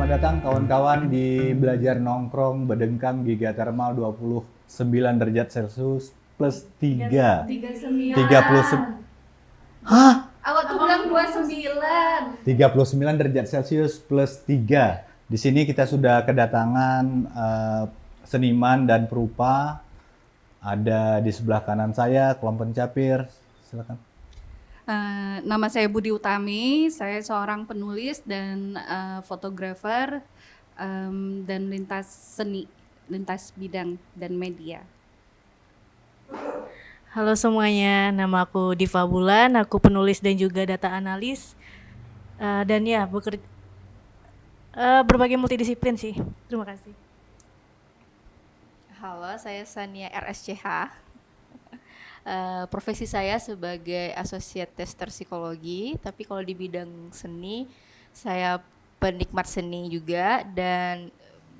Selamat datang kawan-kawan di Belajar Nongkrong Bedengkang Giga Thermal 29 derajat Celcius plus 3. 39. 30. Hah? Awak tuh bilang 29. 39 derajat Celcius plus 3. Di sini kita sudah kedatangan seniman dan perupa. Ada di sebelah kanan saya, kelompok pencapir. Silakan. Nama saya Budi Utami, saya seorang penulis dan fotografer dan lintas seni, lintas bidang dan media. Halo semuanya, nama aku Diva Bulan, aku penulis dan juga data analis dan ya berbagai multidisiplin sih. Terima kasih. Halo, saya Sania RSCH. Profesi saya sebagai Associate Tester Psikologi, tapi kalau di bidang seni, saya penikmat seni juga dan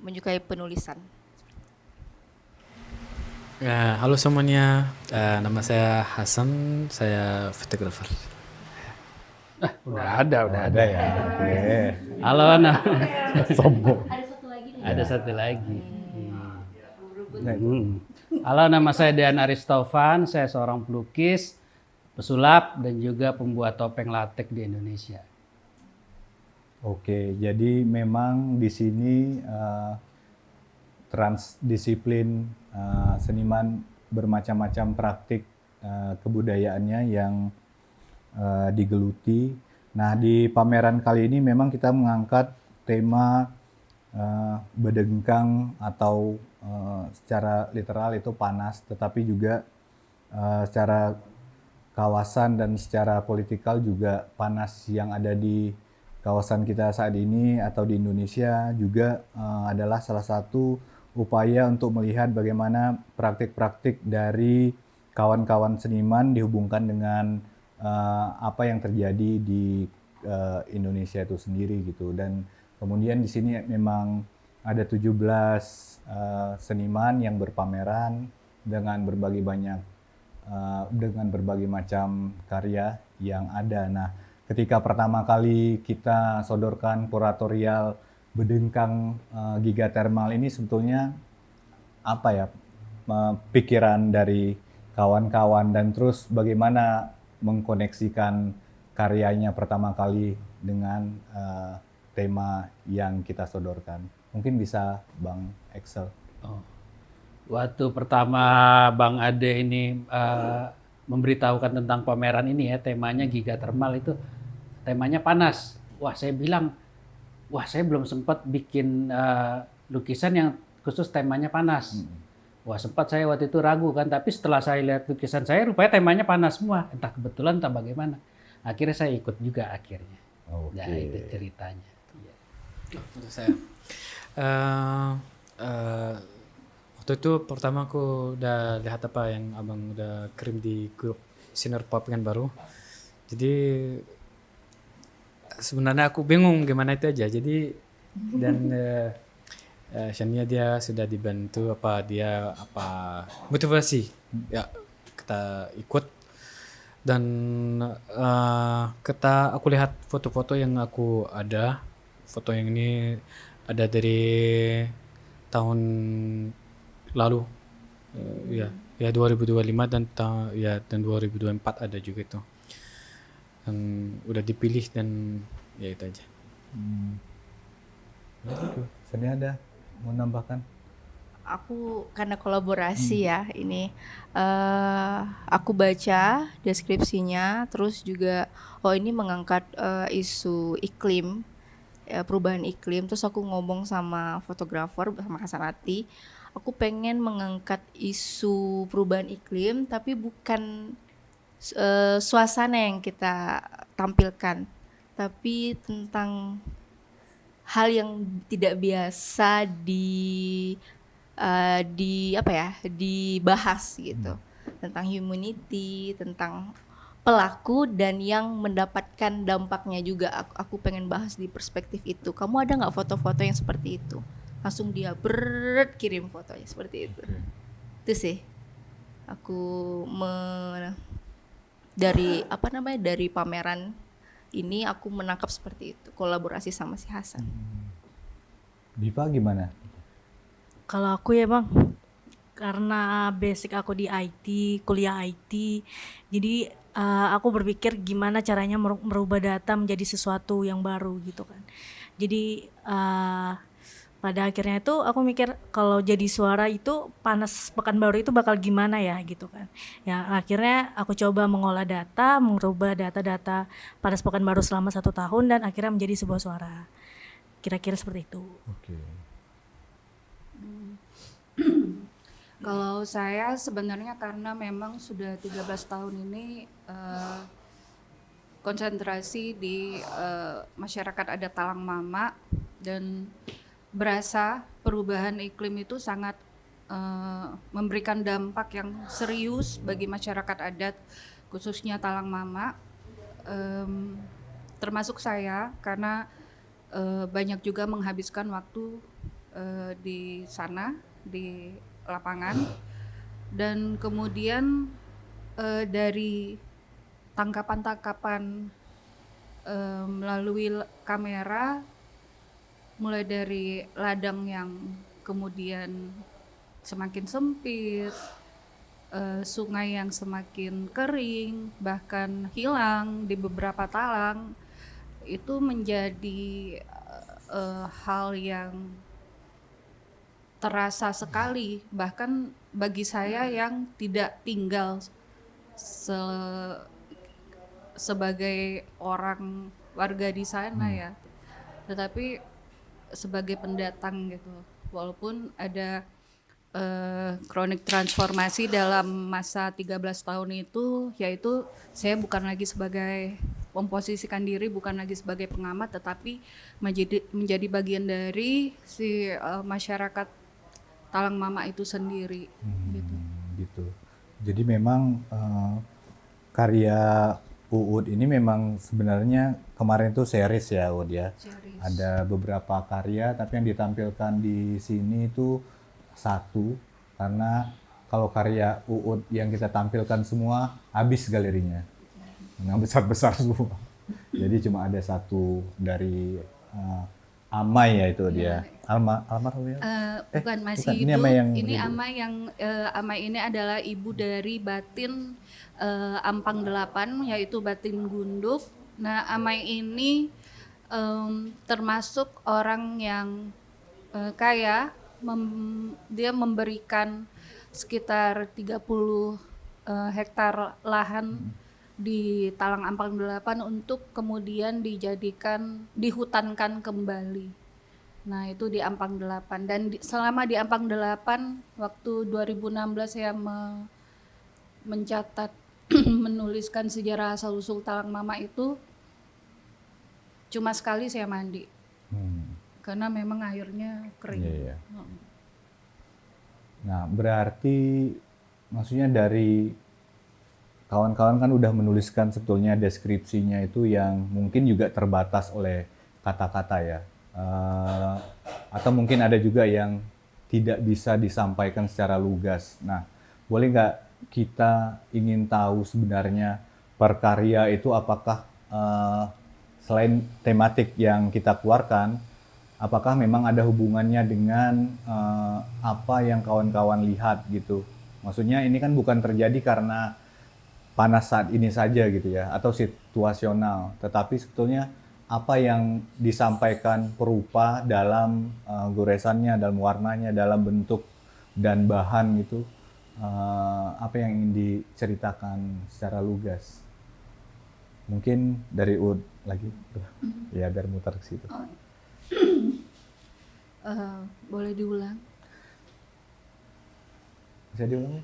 menyukai penulisan. Ya, halo semuanya, nama saya Hasan, saya fotografer. Udah ada ya. Oke. Halo, sombong. Ada satu lagi. Halo, nama saya Dean Aristovan, saya seorang pelukis, pesulap dan juga pembuat topeng latek di Indonesia. Oke, jadi memang di sini transdisiplin seniman bermacam-macam praktik kebudayaannya yang digeluti. Nah, di pameran kali ini memang kita mengangkat tema bedengkang atau secara literal itu panas, tetapi juga secara kawasan dan secara politikal juga panas yang ada di kawasan kita saat ini atau di Indonesia juga adalah salah satu upaya untuk melihat bagaimana praktik-praktik dari kawan-kawan seniman dihubungkan dengan apa yang terjadi di Indonesia itu sendiri gitu. Dan kemudian di sini memang ada 17 seniman yang berpameran dengan berbagai macam karya yang ada. Nah, ketika pertama kali kita sodorkan kuratorial bedengkang Giga Thermal ini sebetulnya apa ya pikiran dari kawan-kawan dan terus bagaimana mengkoneksikan karyanya pertama kali dengan tema yang kita sodorkan. Mungkin bisa Bang Excel. Waktu pertama Bang Ade ini memberitahukan tentang pameran ini ya, temanya Giga Thermal itu temanya panas. Wah, saya bilang, saya belum sempat bikin lukisan yang khusus temanya panas. Wah, sempat saya waktu itu ragu kan, tapi setelah saya lihat lukisan saya rupanya temanya panas semua. Entah kebetulan entah bagaimana. Akhirnya saya ikut juga akhirnya. Oke. Nah, itu ceritanya. Untuk saya, waktu itu pertama aku udah lihat apa yang abang udah kirim di grup Sinar Pop Pekanbaru. Jadi sebenarnya aku bingung gimana itu aja. Jadi dan Shania dia sudah dibantu dia motivasi ya kita ikut dan aku lihat foto-foto yang aku ada. Foto yang ini ada dari tahun lalu ya 2025 dan 2024 ada juga itu. Dan udah dipilih dan ya itu aja. Seni ada mau nambahkan? Aku karena kolaborasi ya ini aku baca deskripsinya, terus juga ini mengangkat isu iklim, perubahan iklim. Terus aku ngomong sama fotografer sama Hasanati, aku pengen mengangkat isu perubahan iklim tapi bukan suasana yang kita tampilkan, tapi tentang hal yang tidak biasa dibahas gitu, tentang humanity, tentang pelaku dan yang mendapatkan dampaknya juga. Aku pengen bahas di perspektif itu. Kamu ada nggak foto-foto yang seperti itu? Langsung dia kirim fotonya seperti itu. Itu sih aku dari pameran ini aku menangkap seperti itu, kolaborasi sama si Hasan. Diva gimana? Kalau aku ya Bang, karena basic aku di IT, kuliah IT, jadi aku berpikir gimana caranya merubah data menjadi sesuatu yang baru gitu kan. Jadi pada akhirnya itu aku mikir kalau jadi suara itu Panas Pekanbaru itu bakal gimana ya gitu kan. Ya akhirnya aku coba mengolah data, merubah data-data Panas Pekanbaru selama 1 tahun dan akhirnya menjadi sebuah suara. Kira-kira seperti itu. Oke. Kalau saya sebenarnya karena memang sudah 13 tahun ini konsentrasi di masyarakat adat Talang Mama dan berasa perubahan iklim itu sangat memberikan dampak yang serius bagi masyarakat adat khususnya Talang Mama, termasuk saya karena banyak juga menghabiskan waktu di sana di lapangan dan kemudian dari tangkapan-tangkapan melalui kamera mulai dari ladang yang kemudian semakin sempit, sungai yang semakin kering, bahkan hilang di beberapa talang, itu menjadi hal yang terasa sekali, bahkan bagi saya yang tidak tinggal sebagai orang warga di sana ya, tetapi sebagai pendatang gitu. Walaupun ada kronik transformasi dalam masa 13 tahun itu, yaitu saya bukan lagi sebagai memposisikan diri bukan lagi sebagai pengamat, tetapi menjadi bagian dari si masyarakat Talang Mama itu sendiri. Gitu. Jadi memang karya Uud ini memang sebenarnya kemarin itu series ya Uud ya. Series. Ada beberapa karya tapi yang ditampilkan di sini itu satu, karena kalau karya Uud yang kita tampilkan semua habis galerinya. Yang besar-besar semua. Jadi cuma ada satu dari Amai ya itu dia. Almarhum ya? Bukan masih bukan. Ini hidup. Amai yang Ini hidup. Amai ini adalah ibu dari Batin Ampang 8, yaitu Batin Gunduk. Nah, Amai ini termasuk orang yang kaya. Dia memberikan sekitar 30 hektar lahan di Talang Ampang 8 untuk kemudian dihutankan kembali. Nah, itu di Ampang 8 dan selama di Ampang 8 waktu 2016 saya mencatat menuliskan sejarah asal usul Talang Mama itu cuma sekali saya mandi. Karena memang airnya kering. Iya. Nah, berarti maksudnya dari kawan-kawan kan udah menuliskan sebetulnya deskripsinya itu yang mungkin juga terbatas oleh kata-kata ya. Atau mungkin ada juga yang tidak bisa disampaikan secara lugas. Nah, boleh nggak kita ingin tahu sebenarnya per karya itu apakah selain tematik yang kita keluarkan, apakah memang ada hubungannya dengan apa yang kawan-kawan lihat gitu. Maksudnya ini kan bukan terjadi karena panas saat ini saja gitu ya, atau situasional, tetapi sebetulnya apa yang disampaikan perupa dalam goresannya, dalam warnanya, dalam bentuk dan bahan gitu, apa yang ingin diceritakan secara lugas. Mungkin dari Ud lagi, ya biar muter ke situ. Boleh diulang? Bisa diulang?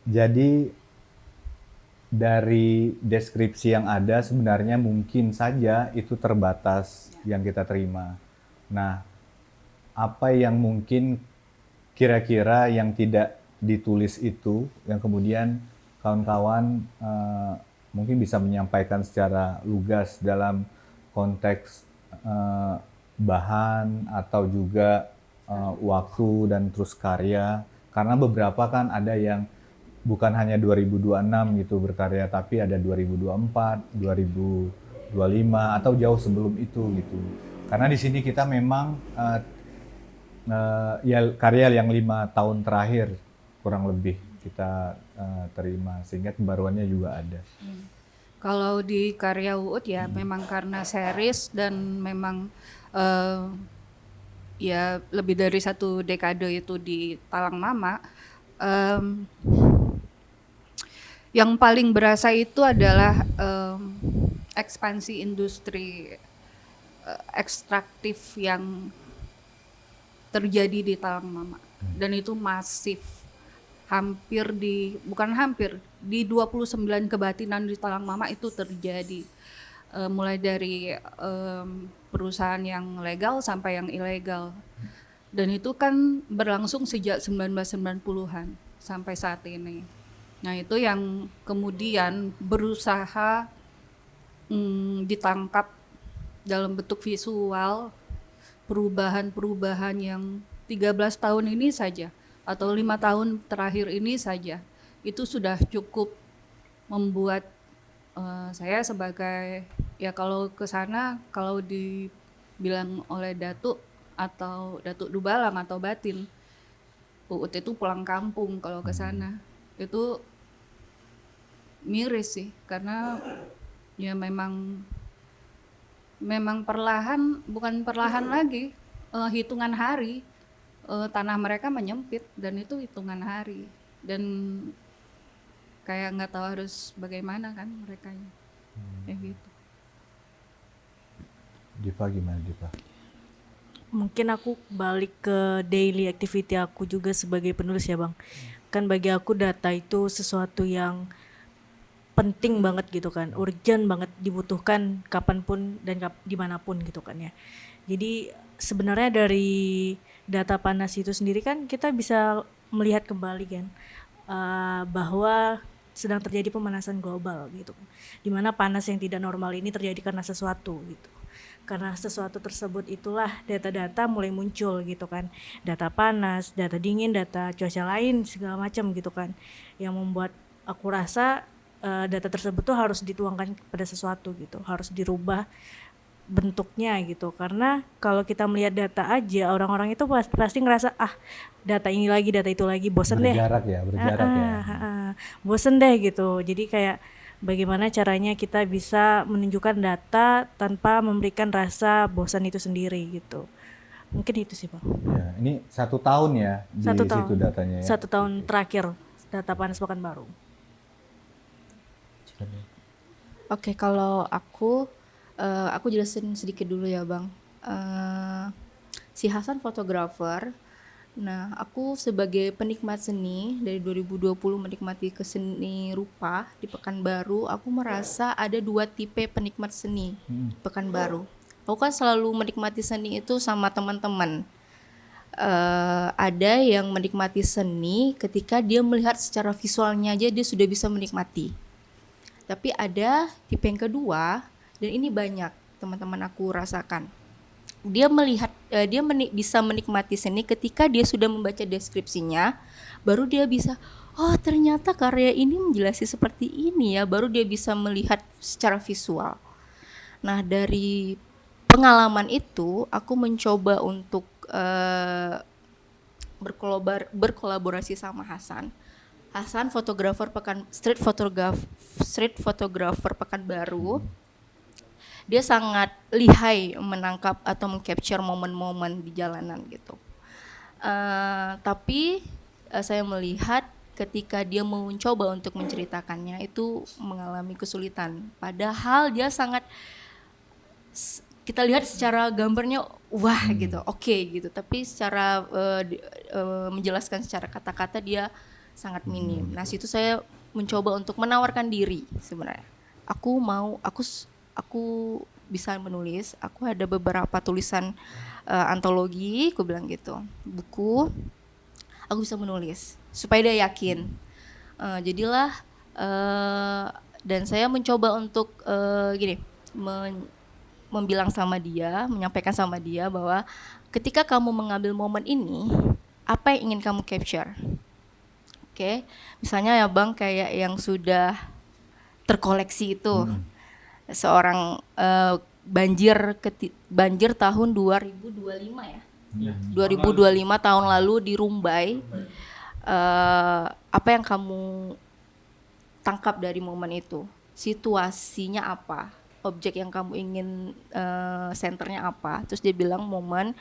Jadi dari deskripsi yang ada sebenarnya mungkin saja itu terbatas yang kita terima. Nah, apa yang mungkin kira-kira yang tidak ditulis itu yang kemudian kawan-kawan mungkin bisa menyampaikan secara lugas dalam konteks bahan atau juga waktu dan terus karya, karena beberapa kan ada yang bukan hanya 2026 gitu berkarya, tapi ada 2024, 2025 atau jauh sebelum itu gitu. Karena di sini kita memang ya karya yang 5 tahun terakhir kurang lebih kita terima, sehingga pembaruannya juga ada. Kalau di karya Uut ya memang karena series dan memang ya lebih dari 1 dekade itu di Talang Mama. Yang paling berasa itu adalah ekspansi industri ekstraktif yang terjadi di Talang Mama, dan itu masif. Bukan hampir, di 29 kebatinan di Talang Mama itu terjadi. Mulai dari perusahaan yang legal sampai yang ilegal. Dan itu kan berlangsung sejak 1990-an sampai saat ini. Nah, itu yang kemudian berusaha ditangkap dalam bentuk visual, perubahan-perubahan yang 13 tahun ini saja atau 5 tahun terakhir ini saja itu sudah cukup membuat saya sebagai, ya kalau ke sana, kalau dibilang oleh Datuk atau Datuk Dubalang atau Batin, Uut itu pulang kampung kalau ke sana. Itu miris sih, karena ya memang bukan perlahan lagi, hitungan hari tanah mereka menyempit, dan itu hitungan hari, dan kayak nggak tahu harus bagaimana kan mereka kayak gitu. Diva gimana, Diva? Mungkin aku balik ke daily activity aku juga sebagai penulis ya Bang. Kan bagi aku data itu sesuatu yang penting banget gitu kan, urgent banget, dibutuhkan kapanpun dan dimanapun gitu kan ya. Jadi sebenarnya dari data panas itu sendiri kan kita bisa melihat kembali kan bahwa sedang terjadi pemanasan global gitu, dimana panas yang tidak normal ini terjadi karena sesuatu gitu. Karena sesuatu tersebut itulah data-data mulai muncul gitu kan, data panas, data dingin, data cuaca lain segala macam gitu kan, yang membuat aku rasa data tersebut tuh harus dituangkan kepada sesuatu gitu, harus dirubah bentuknya gitu. Karena kalau kita melihat data aja, orang-orang itu pasti ngerasa data ini lagi, data itu lagi, bosen deh. Berjarak ya. Bosen deh gitu. Jadi kayak bagaimana caranya kita bisa menunjukkan data tanpa memberikan rasa bosan itu sendiri gitu. Mungkin itu sih Bang. Ya, ini 1 tahun ya di 1 situ tahun. datanya ya. 1 tahun terakhir data panas Pekanbaru. Oke, kalau aku jelasin sedikit dulu ya Bang. Si Hasan fotografer. Nah, aku sebagai penikmat seni dari 2020 menikmati keseni rupa di Pekanbaru, aku merasa ada 2 tipe penikmat seni Pekanbaru. Aku kan selalu menikmati seni itu sama teman-teman. Ada yang menikmati seni ketika dia melihat secara visualnya aja dia sudah bisa menikmati. Tapi ada tipe yang kedua, dan ini banyak teman-teman aku rasakan. Dia bisa menikmati seni ketika dia sudah membaca deskripsinya, baru dia bisa, oh ternyata karya ini menjelaskan seperti ini ya, baru dia bisa melihat secara visual. Nah, dari pengalaman itu aku mencoba untuk berkolaborasi sama Hasan, street photographer Pekanbaru. Dia sangat lihai menangkap atau mengcapture momen-momen di jalanan gitu. Tapi saya melihat ketika dia mencoba untuk menceritakannya itu mengalami kesulitan. Padahal dia sangat, kita lihat secara gambarnya wah gitu, oke gitu. Tapi secara menjelaskan secara kata-kata dia sangat minim. Nah, situ saya mencoba untuk menawarkan diri sebenarnya. Aku bisa menulis. Aku ada beberapa tulisan antologi, aku bilang gitu, buku. Aku bisa menulis supaya dia yakin. Jadilah dan saya mencoba untuk menyampaikan sama dia bahwa ketika kamu mengambil momen ini, apa yang ingin kamu capture? Oke, misalnya ya Bang, kayak yang sudah terkoleksi itu, seorang banjir tahun 2025 ya. 2025 tahun lalu di Rumbai. Apa yang kamu tangkap dari momen itu? Situasinya apa? Objek yang kamu ingin senternya apa? Terus dia bilang momen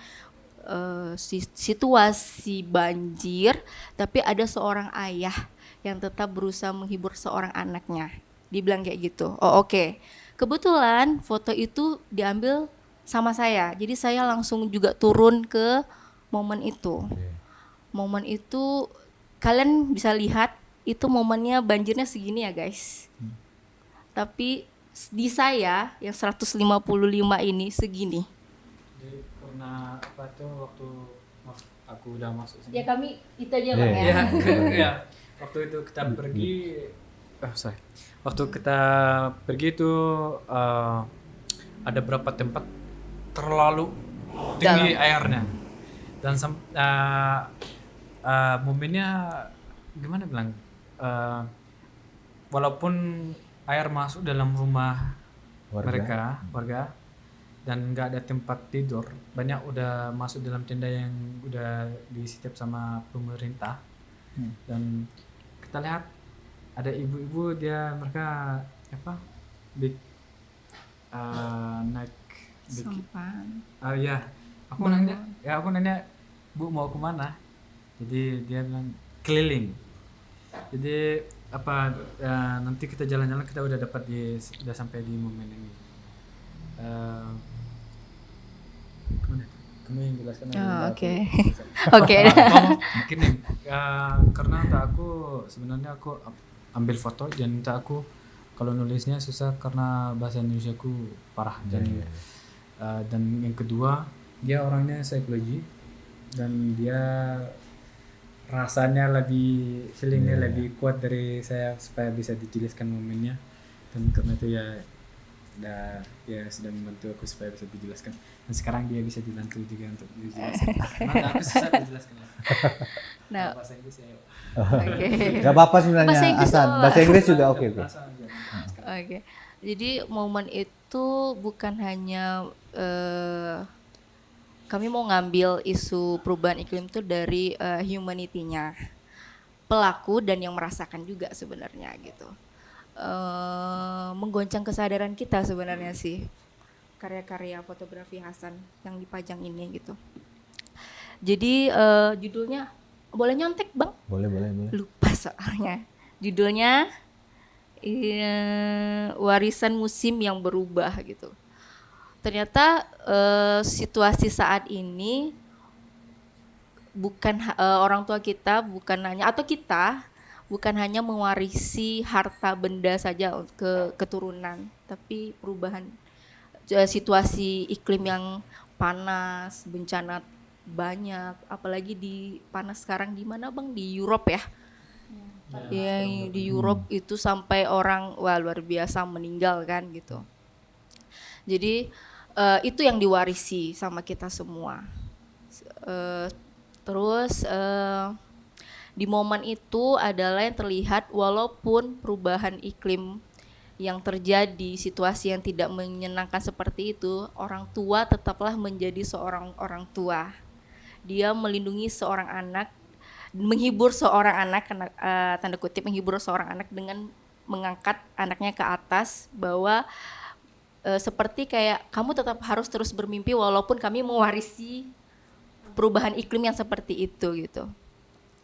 situasi banjir, tapi ada seorang ayah yang tetap berusaha menghibur seorang anaknya. Dibilang kayak gitu. Oh oke. Kebetulan foto itu diambil sama saya. Jadi saya langsung juga turun ke momen itu. Momen itu kalian bisa lihat itu momennya banjirnya segini ya guys. Tapi di saya yang 155 ini segini. Jadi karena apa tuh waktu aku udah masuk sini. Ya kami itu aja Bang ya. Ya, waktu itu kita pergi, waktu kita pergi itu ada beberapa tempat terlalu tinggi airnya dan momennya gimana bilang, walaupun air masuk dalam rumah warga dan nggak ada tempat tidur, banyak udah masuk dalam tenda yang udah disitip sama pemerintah. Dan kita lihat ada ibu-ibu mereka apa naik Sampan. ya aku nanya Bu mau kemana, jadi dia bilang keliling. Jadi apa nanti kita jalan-jalan, kita udah udah sampai di momen ini. Kamu yang jelaskan Oke. Mungkin karena untuk aku sebenarnya aku ambil foto dan untuk aku kalau nulisnya susah karena bahasa Indonesia ku parah. Dan yang kedua, dia orangnya psikologi dan dia rasanya feelingnya lebih kuat dari saya supaya bisa dituliskan momennya. Dan karena itu dia sudah membantu aku supaya bisa dijelaskan, dan sekarang dia bisa dibantu juga untuk dijelaskan karena aku susah dijelaskan. Nah, Bahasa Inggris ya. oke. Gak apa-apa sebenarnya Bahasa Inggris Hasan. Bahasa Inggris juga oke. Oke. Jadi momen itu bukan hanya kami mau ngambil isu perubahan iklim itu dari humanity-nya pelaku dan yang merasakan juga sebenarnya gitu. Menggoncang kesadaran kita sebenarnya sih karya-karya fotografi Hasan yang dipajang ini gitu. Jadi judulnya boleh nyontek Bang? Boleh. Lupa soalnya. Judulnya Warisan Musim yang Berubah gitu. Ternyata situasi saat ini bukan orang tua kita bukan hanya mewarisi harta benda saja ke keturunan, tapi perubahan situasi iklim yang panas, bencana banyak, apalagi di panas sekarang di mana Bang? Di Europe ya. Ya, di Europe itu sampai orang luar biasa meninggal kan gitu. Jadi itu yang diwarisi sama kita semua. Terus di momen itu adalah yang terlihat walaupun perubahan iklim yang terjadi, situasi yang tidak menyenangkan seperti itu, orang tua tetaplah menjadi seorang orang tua. Dia melindungi seorang anak, menghibur seorang anak, tanda kutip menghibur seorang anak dengan mengangkat anaknya ke atas, bahwa seperti kayak kamu tetap harus terus bermimpi walaupun kami mewarisi perubahan iklim yang seperti itu gitu.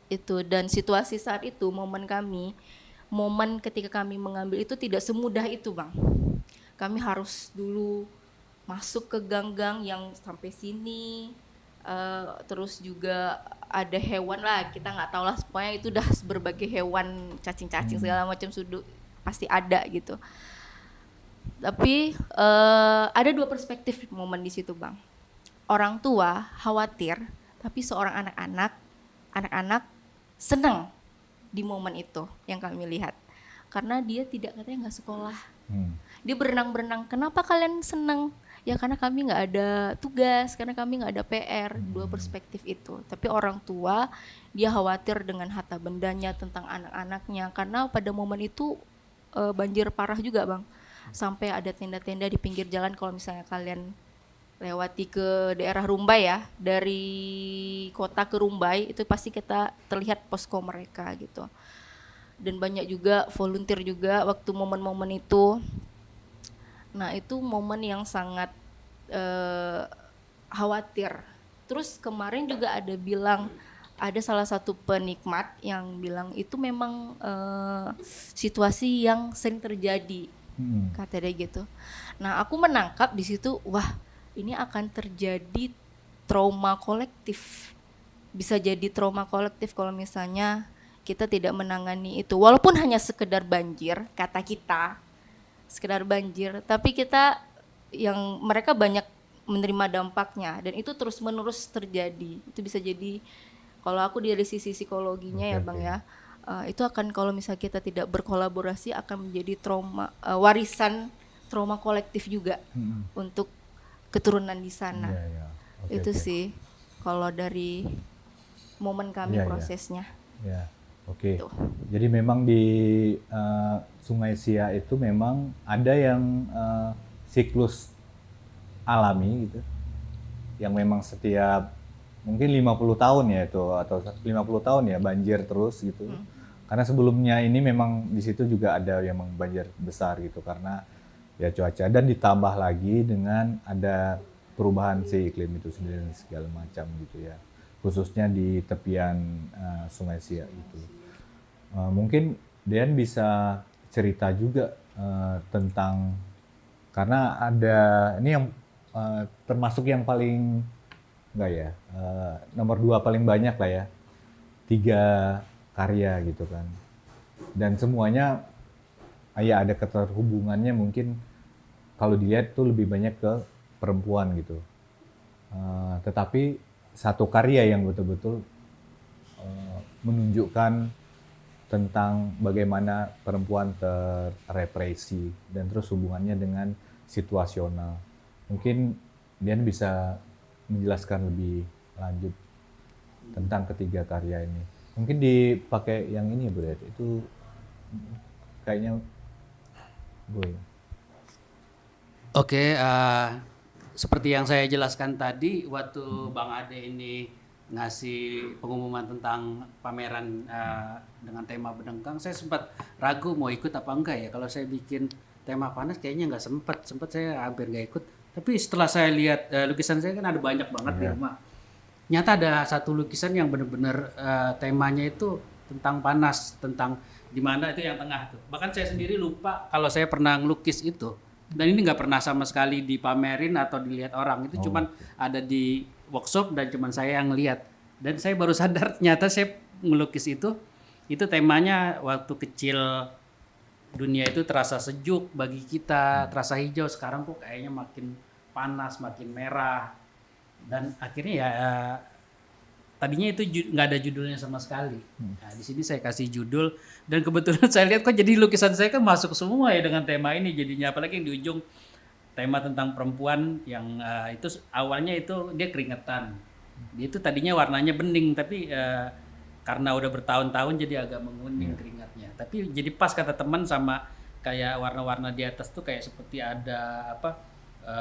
Itu, dan situasi saat itu momen ketika kami mengambil itu tidak semudah itu Bang. Kami harus dulu masuk ke gang-gang yang sampai sini, terus juga ada hewan lah, kita nggak tahu lah, pokoknya itu udah berbagai hewan, cacing-cacing segala macam sudut pasti ada gitu. Tapi ada dua perspektif momen di situ Bang. Orang tua khawatir, tapi seorang anak-anak senang di momen itu yang kami lihat, karena dia katanya nggak sekolah, dia berenang, kenapa kalian senang? Ya karena kami nggak ada tugas, karena kami nggak ada PR. Dua perspektif itu. Tapi orang tua dia khawatir dengan harta bendanya, tentang anak-anaknya, karena pada momen itu banjir parah juga Bang. sampai ada tenda-tenda di pinggir jalan kalau misalnya kalian lewati ke daerah Rumbai ya, dari kota ke Rumbai itu pasti kita terlihat posko mereka gitu. Dan banyak juga volunteer juga waktu momen-momen itu. Nah itu momen yang sangat khawatir. Terus kemarin juga ada salah satu penikmat yang bilang itu memang situasi yang sering terjadi, katanya gitu. Nah aku menangkap di situ, wah ini akan terjadi trauma kolektif. Bisa jadi trauma kolektif kalau misalnya kita tidak menangani itu. Walaupun hanya sekedar banjir, kata kita, sekedar banjir, tapi mereka banyak menerima dampaknya dan itu terus-menerus terjadi. Itu bisa jadi, kalau aku dari sisi psikologinya ya Bang ya, itu akan kalau misalnya kita tidak berkolaborasi akan menjadi trauma, warisan trauma kolektif juga untuk keturunan di sana. Itu sih kalau dari momen kami prosesnya. Oke. Jadi memang di Sungai Sia itu memang ada yang siklus alami gitu, yang memang setiap mungkin 50 tahun ya itu, atau 50 tahun ya banjir terus gitu. Karena sebelumnya ini memang di situ juga ada yang banjir besar gitu karena ya cuaca, dan ditambah lagi dengan ada perubahan si iklim itu sendiri dan segala macam gitu ya, khususnya di tepian Sungai Sia itu. Mungkin Dean bisa cerita juga tentang, karena ada ini yang termasuk yang paling nomor 2 paling banyak lah ya, 3 karya gitu kan, dan semuanya ya ada keterhubungannya, mungkin kalau dilihat tuh lebih banyak ke perempuan gitu. Tetapi satu karya yang betul-betul menunjukkan tentang bagaimana perempuan terrepresi dan terus hubungannya dengan situasional. Mungkin Dian bisa menjelaskan lebih lanjut tentang ketiga karya ini. Mungkin dipakai yang ini Bu Det, itu kayaknya boleh. Oke, seperti yang saya jelaskan tadi, waktu Bang Ade ini ngasih pengumuman tentang pameran dengan tema Bedengkang, saya sempat ragu mau ikut apa enggak ya. Kalau saya bikin tema panas kayaknya nggak sempat saya hampir nggak ikut. Tapi setelah saya lihat lukisan saya kan ada banyak banget di rumah. Nyata ada satu lukisan yang benar-benar temanya itu tentang panas, tentang di mana itu yang tengah tuh. Bahkan saya sendiri lupa kalau saya pernah ngelukis itu. Dan ini nggak pernah sama sekali dipamerin atau dilihat orang. Itu cuman ada di workshop dan cuman saya yang lihat. Dan saya baru sadar ternyata saya ngelukis itu temanya waktu kecil dunia itu terasa sejuk bagi kita, terasa hijau. Sekarang kok kayaknya makin panas, makin merah. Dan akhirnya ya tadinya itu nggak ada judulnya sama sekali. Nah, di sini saya kasih judul dan kebetulan saya lihat kok jadi lukisan saya kan masuk semua ya dengan tema ini jadinya, apalagi yang di ujung tema tentang perempuan yang itu awalnya itu dia keringetan. Dia itu tadinya warnanya bening tapi karena udah bertahun-tahun jadi agak menguning keringatnya. Tapi jadi pas kata teman sama kayak warna-warna di atas tuh kayak seperti ada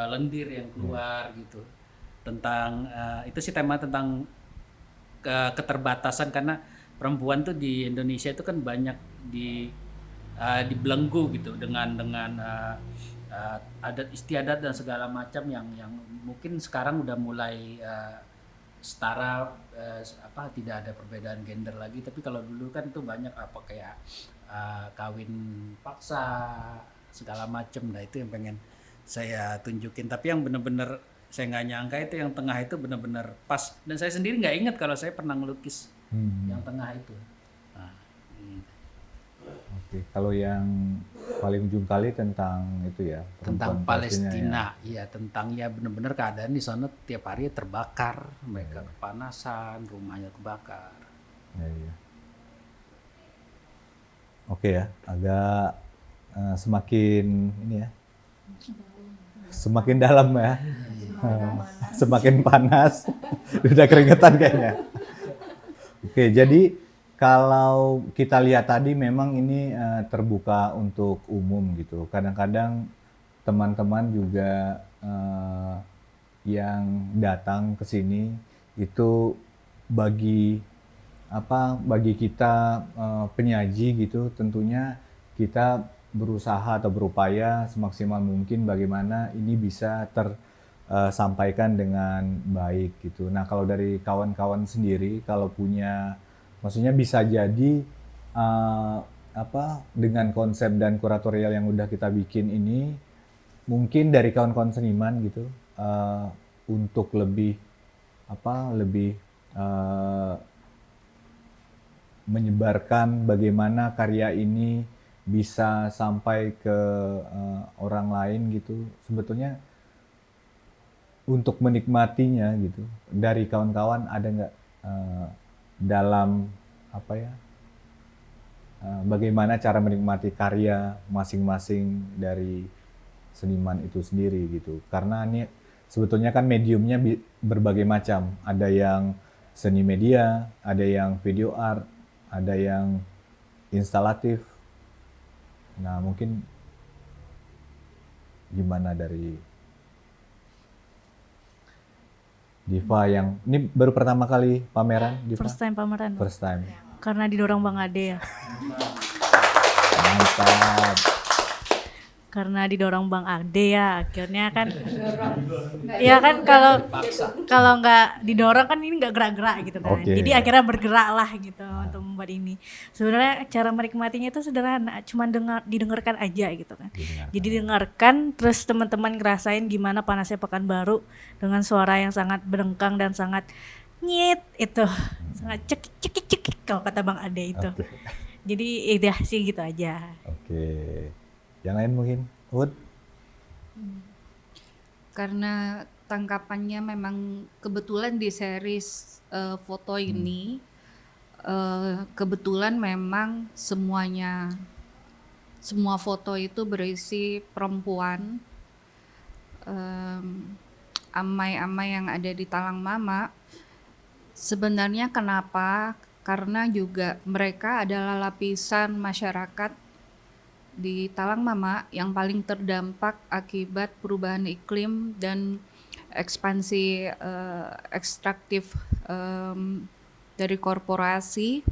lendir yang keluar gitu. Tentang itu sih tema tentang keterbatasan, karena perempuan tuh di Indonesia itu kan banyak dibelenggu gitu dengan adat istiadat dan segala macam yang mungkin sekarang udah mulai setara, tidak ada perbedaan gender lagi, tapi kalau dulu kan tuh banyak kayak kawin paksa segala macam. Nah itu yang pengen saya tunjukin, tapi yang bener-bener saya nggak nyangka itu yang tengah itu benar-benar pas, dan saya sendiri nggak ingat kalau saya pernah ngelukis yang tengah itu. Nah, Oke, kalau yang paling ujung kali tentang itu ya, tentang Palestina iya tentang ya benar-benar keadaan di sana tiap hari terbakar, mereka kepanasan, rumahnya kebakar. Ya. Oke ya, agak semakin ini ya, semakin dalam ya. Semakin panas, udah keringetan kayaknya. Oke, jadi kalau kita lihat tadi memang ini terbuka untuk umum gitu. Kadang-kadang teman-teman juga yang datang ke sini itu bagi kita penyaji gitu, tentunya kita berusaha atau berupaya semaksimal mungkin bagaimana ini bisa tersampaikan dengan baik gitu. Nah, kalau dari kawan-kawan sendiri kalau punya, maksudnya bisa jadi dengan konsep dan kuratorial yang udah kita bikin ini, mungkin dari kawan-kawan seniman gitu untuk lebih menyebarkan bagaimana karya ini bisa sampai ke orang lain gitu. Sebetulnya untuk menikmatinya gitu, dari kawan-kawan ada nggak dalam bagaimana cara menikmati karya masing-masing dari seniman itu sendiri gitu. Karena ini sebetulnya kan mediumnya berbagai macam. Ada yang seni media, ada yang video art, ada yang instalatif. Nah, mungkin gimana dari Diva yang ini baru pertama kali pameran, Diva? First time pameran. First time. Karena didorong Bang Ade ya. Mantap. Karena didorong Bang Ade ya, akhirnya kan ya kan kalau nggak didorong kan ini nggak gerak-gerak gitu kan. Oke. Jadi akhirnya bergerak lah gitu untuk membuat ini. Sebenarnya cara menikmatinya itu sederhana, cuma didengarkan aja gitu kan. Jadi dengarkan, terus teman-teman ngerasain gimana panasnya Pekanbaru dengan suara yang sangat berdengkang dan sangat nyit itu, sangat cekik kalau kata Bang Ade itu. Oke. Jadi ya sih gitu aja. Oke. Yang lain mungkin, Ud? Karena tangkapannya memang kebetulan di series foto ini kebetulan memang semua foto itu berisi perempuan, amai-amai yang ada di Talang Mama. Sebenarnya kenapa? Karena juga mereka adalah lapisan masyarakat di Talang Mama yang paling terdampak akibat perubahan iklim dan ekspansi ekstraktif dari korporasi.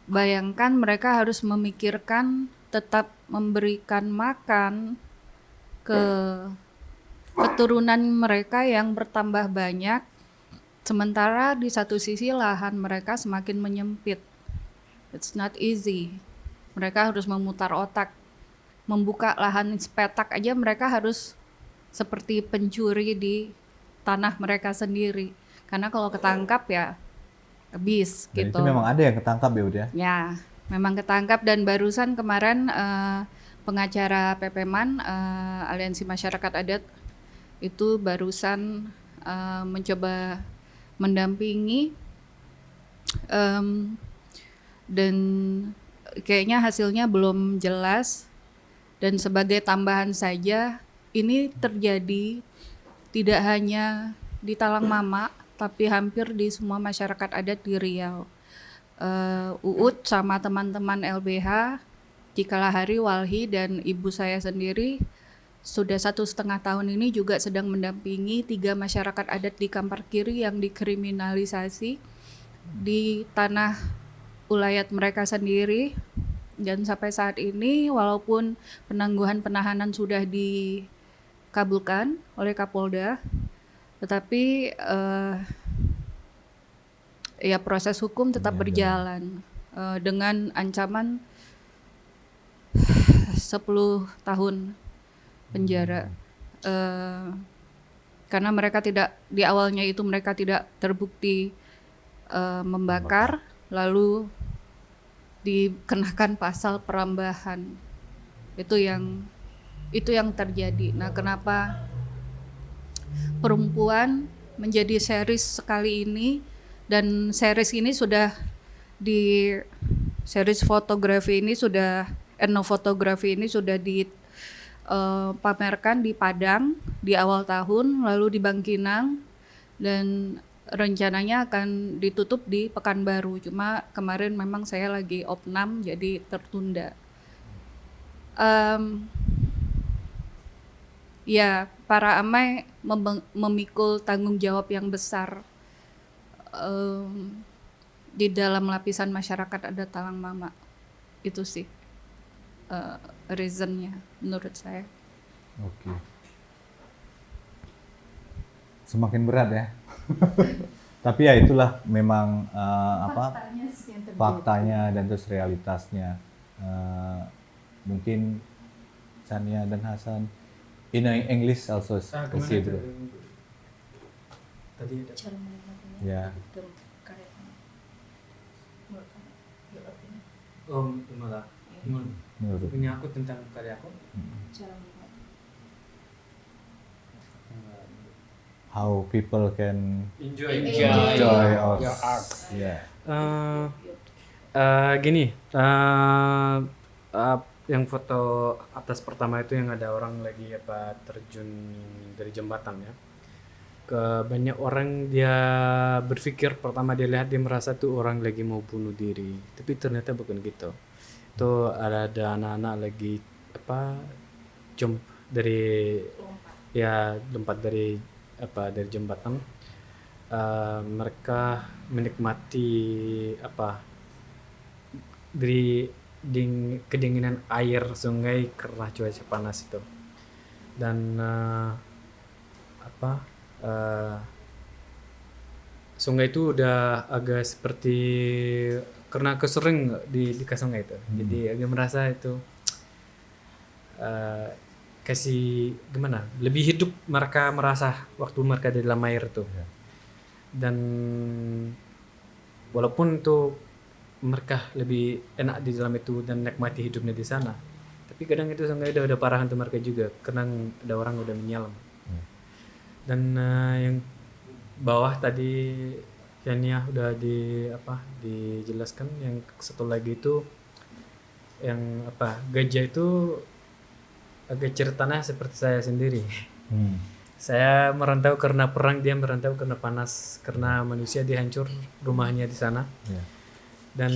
Bayangkan mereka harus memikirkan tetap memberikan makan ke keturunan mereka yang bertambah banyak, sementara di satu sisi lahan mereka semakin menyempit. It's not easy. Mereka harus memutar otak, membuka lahan sepetak aja mereka harus seperti pencuri di tanah mereka sendiri. Karena kalau ketangkap ya habis Dan gitu. itu memang ada yang ketangkap ya, Ud ya? Ya, memang ketangkap dan barusan kemarin pengacara PPMAN, Aliansi Masyarakat Adat, itu barusan mencoba mendampingi dan kayaknya hasilnya belum jelas. Dan sebagai tambahan saja, ini terjadi tidak hanya di Talang Mama, tapi hampir di semua masyarakat adat di Riau. Uut sama teman-teman LBH, Cikalahari, Walhi, dan ibu saya sendiri sudah 1,5 tahun ini juga sedang mendampingi 3 masyarakat adat di Kampar Kiri yang dikriminalisasi di tanah ulayat mereka sendiri. Dan sampai saat ini walaupun penangguhan penahanan sudah dikabulkan oleh Kapolda, tetapi ya proses hukum tetap berjalan dengan ancaman 10 tahun penjara. Karena mereka tidak, di awalnya itu mereka tidak terbukti membakar, lalu dikenakan pasal perambahan. Itu yang terjadi. Nah, kenapa perempuan menjadi series sekali ini, dan series ini sudah di series fotografi ini sudah etnofotografi ini sudah dipamerkan di Padang di awal tahun, lalu di Bangkinang, dan rencananya akan ditutup di Pekanbaru. Cuma kemarin memang saya lagi opnam jadi tertunda. Ya, para amai memikul tanggung jawab yang besar di dalam lapisan masyarakat adat Talang Mama. Itu sih reasonnya menurut saya. Oke. Semakin berat ya. Tapi ya itulah memang faktanya dan terus realitasnya. Mungkin Chania dan Hasan in English also possible. Tadi ada. Cara menikmatinya Ya. dalam karya kamu. Menurut kamu, your opinion, Menurut. Punya aku tentang karya aku. cara menikmati. How people can Enjoy enjoy our your art. Yeah. Gini, yang foto atas pertama itu yang ada orang lagi terjun dari jembatan ya. Ke banyak orang dia berpikir pertama dia lihat dia merasa tuh orang lagi mau bunuh diri, tapi ternyata bukan gitu. Itu ada anak-anak lagi jump dari lompat dari dari jembatan. Mereka menikmati dari kedinginan air sungai karena cuaca panas itu, dan sungai itu udah agak seperti karena kesering di sungai itu, jadi agak merasa itu kasih gimana lebih hidup mereka merasa waktu mereka di dalam air itu. Dan walaupun tuh mereka lebih enak di dalam itu dan nikmati hidupnya di sana, tapi kadang itu sungai udah parah untuk mereka juga karena ada orang udah menyelam. Dan yang bawah tadi Yania udah dijelaskan, yang satu lagi itu yang gajah itu agak ceritanya seperti saya sendiri. Saya merantau karena perang, dia merantau karena panas, karena manusia dihancur rumahnya di sana. Dan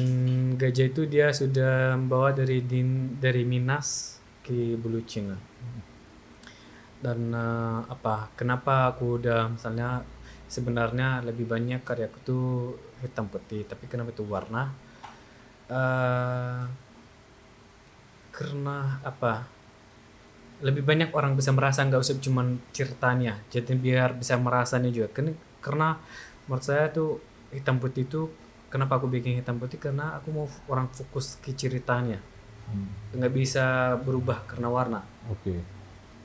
gajah itu dia sudah membawa dari Minas ke Bulucing. Dan kenapa aku udah misalnya sebenarnya lebih banyak karyaku tuh hitam putih, tapi kenapa itu warna? Karena lebih banyak orang bisa merasa, nggak usah cuman ceritanya, jadi biar bisa merasanya juga. Karena menurut saya tuh hitam putih itu, kenapa aku bikin hitam putih, karena aku mau orang fokus ke ceritanya, nggak bisa berubah karena warna.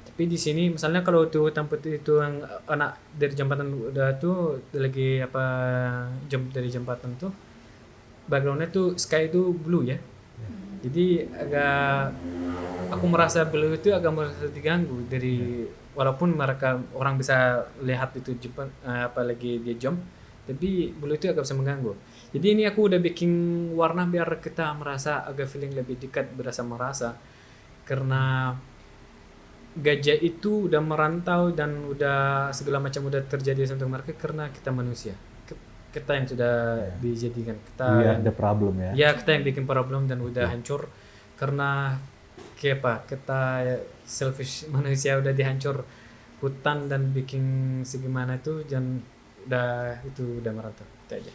Tapi di sini misalnya kalau tuh hitam putih itu yang anak dari jembatan udah tuh lagi jump dari jembatan tuh, backgroundnya tuh sky itu blue ya. Jadi agak aku merasa blue itu agak merasa diganggu dari walaupun mereka orang bisa lihat itu apalagi dia jump, tapi blue itu agak bisa mengganggu. Jadi ini aku udah bikin warna biar kita merasa agak feeling lebih dekat, berasa merasa, karena gajah itu udah merantau dan udah segala macam udah terjadi untuk mereka karena kita manusia. Kita yang sudah dijadikan kita the problem ya. Ya, kita yang bikin problem dan udah hancur karena kita selfish manusia udah dihancur hutan dan bikin segimana itu, dan udah merantau. Itu aja.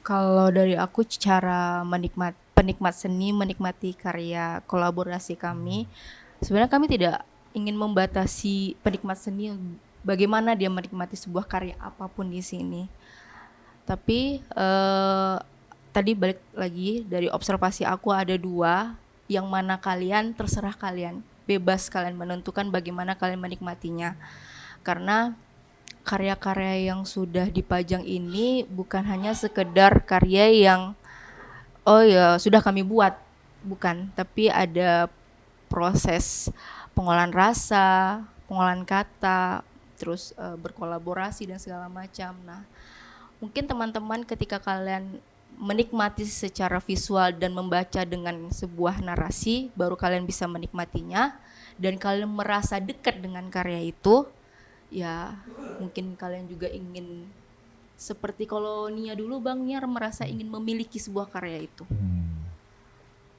Kalau dari aku cara penikmat seni menikmati karya kolaborasi kami, sebenarnya kami tidak ingin membatasi penikmat seni bagaimana dia menikmati sebuah karya apapun di sini. Tapi tadi balik lagi dari observasi aku ada 2, yang mana kalian terserah kalian, bebas kalian menentukan bagaimana kalian menikmatinya. Karena karya-karya yang sudah dipajang ini bukan hanya sekedar karya yang sudah kami buat, bukan, tapi ada proses pengolahan rasa, pengolahan kata, terus berkolaborasi dan segala macam. Nah, mungkin teman-teman ketika kalian menikmati secara visual dan membaca dengan sebuah narasi, baru kalian bisa menikmatinya dan kalian merasa dekat dengan karya itu, ya mungkin kalian juga ingin seperti kalau Nia dulu Bang Niar merasa ingin memiliki sebuah karya itu.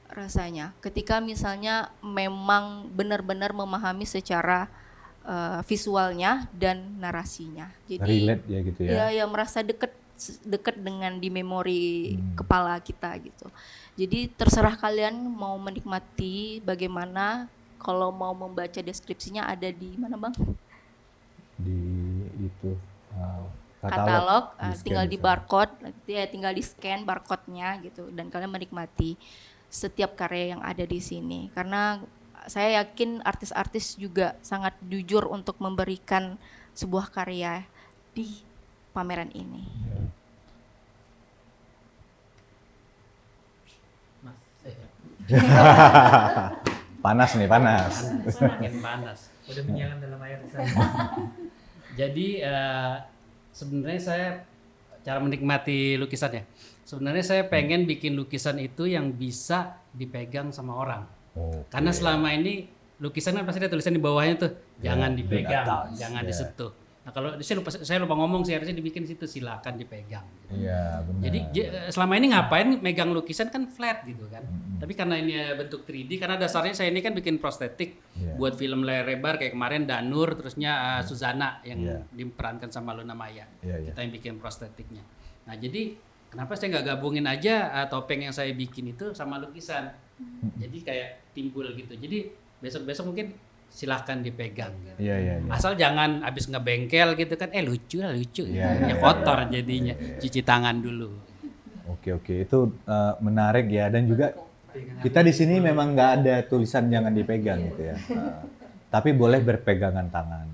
Rasanya ketika misalnya memang benar-benar memahami secara visualnya dan narasinya. Jadi Relate ya gitu ya. ya merasa dekat dengan di memori kepala kita gitu. Jadi terserah kalian mau menikmati bagaimana. Kalau mau membaca deskripsinya ada di mana Bang? Di itu Katalog, Di-scan tinggal di bisa. barcode, ya tinggal di scan barcode-nya gitu, dan kalian menikmati setiap karya yang ada di sini. Karena saya yakin artis-artis juga sangat jujur untuk memberikan sebuah karya di pameran ini. Mas, Panas nih, panas. makin panas. Udah menyelam dalam air di sana. Jadi sebenarnya saya cara menikmati lukisan ya. Sebenarnya saya pengen bikin lukisan itu yang bisa dipegang sama orang. Oke. Karena selama ini lukisan kan pasti ada tulisan di bawahnya tuh, jangan do dipegang, not touch. jangan Ya. disentuh. Nah kalau saya lupa ngomong sih, harusnya dibikin di situ silakan dipegang. Iya, benar. Jadi selama ini ngapain megang lukisan kan flat gitu kan. Tapi karena ini bentuk 3D, karena dasarnya saya ini kan bikin prostetik Iya. buat film layar lebar kayak kemarin Danur, terusnya Suzana yang Iya. diperankan sama Luna Maya. Iya. Kita yang bikin prostetiknya. Nah jadi kenapa saya nggak gabungin aja topeng yang saya bikin itu sama lukisan. Jadi kayak timbul gitu. Jadi besok-besok mungkin silahkan dipegang. Iya, iya, iya. Asal jangan abis ngebengkel gitu kan, lucu lah lucu. Iya, Ya, iya, kotor jadinya, cuci tangan dulu. Oke, itu menarik ya, dan juga kita di sini memang nggak ada tulisan jangan dipegang gitu ya. Tapi boleh berpegangan tangan.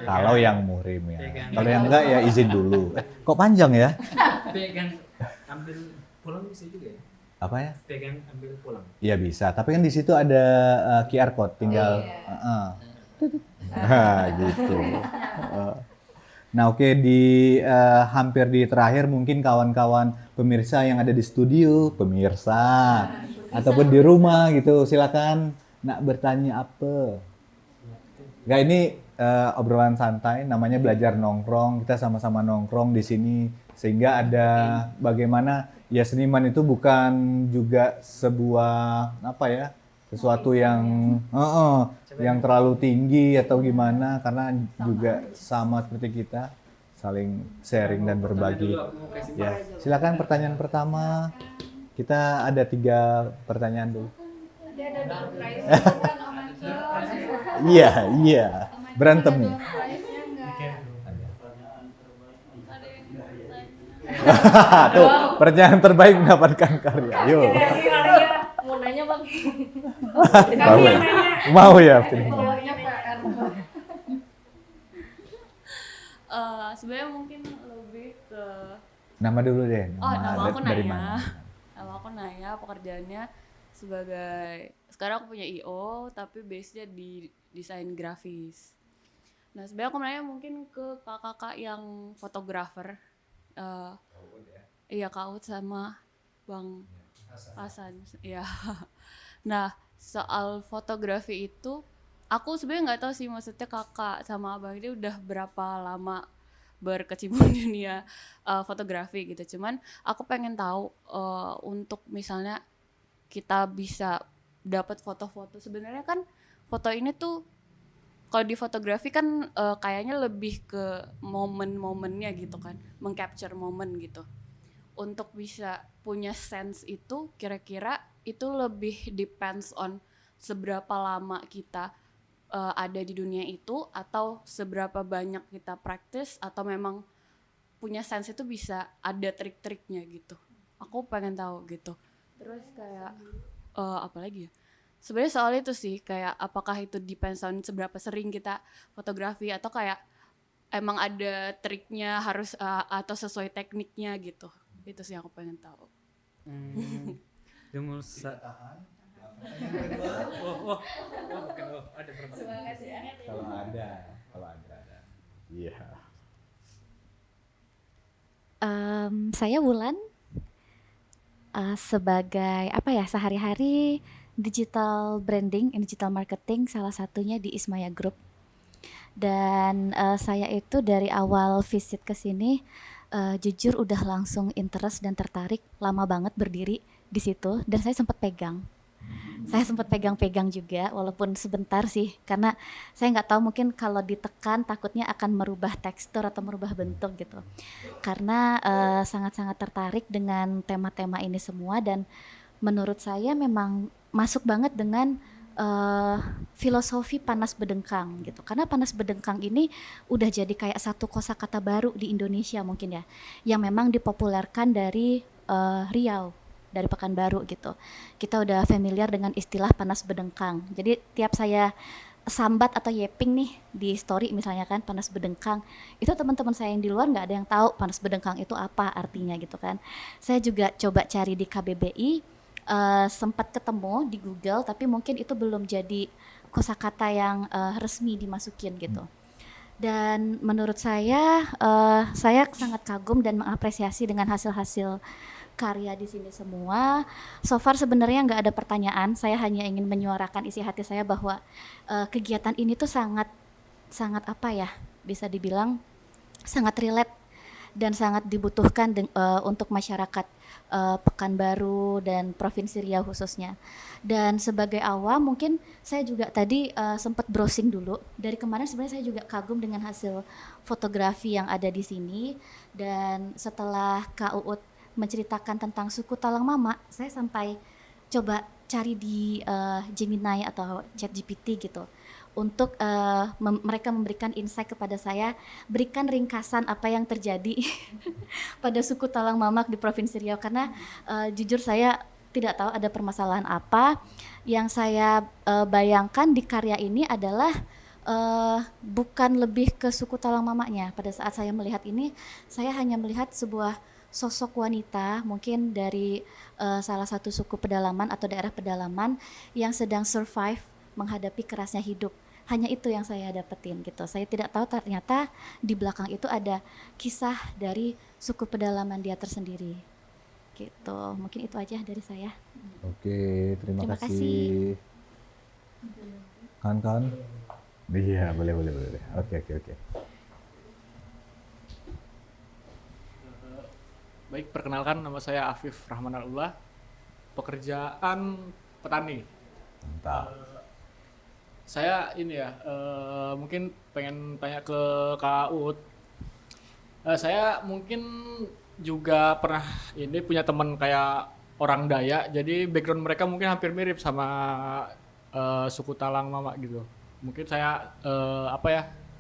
Kalau yang muhrim ya. Pegang. Kalau yang enggak ya izin dulu. Kok panjang ya? Pegang ambil pulang bisa juga ya? Apa ya? Pegang ambil pulang. Iya bisa, tapi kan di situ ada QR code, tinggal gitu. Nah oke, di hampir di terakhir mungkin kawan-kawan pemirsa yang ada di studio, pemirsa ataupun di rumah gitu, silakan nak bertanya apa? Nggak, ini obrolan santai, namanya belajar nongkrong. Kita sama-sama nongkrong di sini sehingga ada bagaimana ya seniman itu bukan juga sebuah apa ya, sesuatu yang yang terlalu tinggi atau gimana, karena juga sama seperti kita saling sharing dan berbagi. Ya, silakan pertanyaan pertama. Kita ada 3 pertanyaan dulu. Iya. Berantem nih. Tuh, pertanyaan terbaik mendapatkan karya. Yuk. Mau nanya Bang. Mau ya. Sebenarnya mungkin lebih ke Nama dulu deh. nama aku dari Naya. mana? Nama aku Naya, pekerjaannya sebagai sekarang aku punya IO tapi base-nya di desain grafis. Nah, sebenarnya aku nanya mungkin ke kakak-kakak yang fotografer. Iya, Kak Ut sama Bang Hasan. Iya. Nah, soal fotografi itu aku sebenarnya nggak tahu sih, maksudnya kakak sama abang ini udah berapa lama berkecimpung di dunia fotografi gitu. Cuman aku pengen tahu untuk misalnya kita bisa dapat foto-foto, sebenarnya kan foto ini tuh kalau di fotografi kan kayaknya lebih ke momen-momennya gitu kan, mengcapture momen gitu. Untuk bisa punya sense itu kira-kira itu lebih depends on seberapa lama kita ada di dunia itu, atau seberapa banyak kita practice, atau memang punya sense itu bisa ada trik-triknya gitu. Aku pengen tahu gitu. Terus kayak apa lagi ya? Sebenarnya soal itu sih, kayak apakah itu depends on seberapa sering kita fotografi, atau kayak emang ada triknya harus atau sesuai tekniknya gitu. Itu sih yang aku pengen tahu. Ada pertanyaan. Kalau ada. Iya. Saya Wulan, sebagai apa ya, sehari-hari digital branding, digital marketing, salah satunya di Ismaya Group. Dan saya itu dari awal visit ke sini jujur udah langsung interest dan tertarik, lama banget berdiri di situ dan saya sempat pegang. Saya sempat pegang-pegang juga walaupun sebentar sih karena saya nggak tahu mungkin kalau ditekan takutnya akan merubah tekstur atau merubah bentuk gitu. Karena sangat-sangat tertarik dengan tema-tema ini semua dan menurut saya memang masuk banget dengan filosofi panas bedengkang gitu. Karena panas bedengkang ini udah jadi kayak satu kosakata baru di Indonesia mungkin ya, yang memang dipopulerkan dari Riau, dari Pekanbaru gitu. Kita udah familiar dengan istilah panas bedengkang. Jadi tiap saya sambat atau yeping nih di story misalnya kan panas bedengkang, itu teman-teman saya yang di luar nggak ada yang tahu panas bedengkang itu apa artinya gitu kan. Saya juga coba cari di KBBI, sempat ketemu di Google tapi mungkin itu belum jadi kosakata yang resmi dimasukin gitu. Dan menurut saya sangat kagum dan mengapresiasi dengan hasil-hasil karya di sini semua. So far sebenarnya nggak ada pertanyaan, saya hanya ingin menyuarakan isi hati saya bahwa kegiatan ini tuh sangat apa ya, bisa dibilang sangat relate dan sangat dibutuhkan untuk masyarakat Pekanbaru dan Provinsi Riau khususnya. Dan sebagai awam mungkin saya juga tadi sempat browsing dulu. Dari kemarin sebenarnya saya juga kagum dengan hasil fotografi yang ada di sini. Dan setelah Kak Uut menceritakan tentang suku Talang Mama, saya sampai coba cari di Gemini atau ChatGPT gitu untuk mereka memberikan insight kepada saya, berikan ringkasan apa yang terjadi pada suku Talang Mamak di Provinsi Riau karena jujur saya tidak tahu ada permasalahan apa. Yang saya bayangkan di karya ini adalah bukan lebih ke suku Talang Mamaknya. Pada saat saya melihat ini, saya hanya melihat sebuah sosok wanita mungkin dari salah satu suku pedalaman atau daerah pedalaman yang sedang survive menghadapi kerasnya hidup. Hanya itu yang saya dapetin gitu. Saya tidak tahu ternyata di belakang itu ada kisah dari suku pedalaman dia tersendiri gitu. Mungkin itu aja dari saya. Oke, terima Terima kasih. Kawan-kawan? Iya, boleh. Oke. Baik, perkenalkan nama saya Afif Rahman Alullah, pekerjaan petani. Mantap. Saya ini ya, mungkin pengen tanya ke Kak Uut. Saya mungkin juga pernah ini punya teman kayak orang Dayak, jadi background mereka mungkin hampir mirip sama suku Talang Mama gitu. Mungkin saya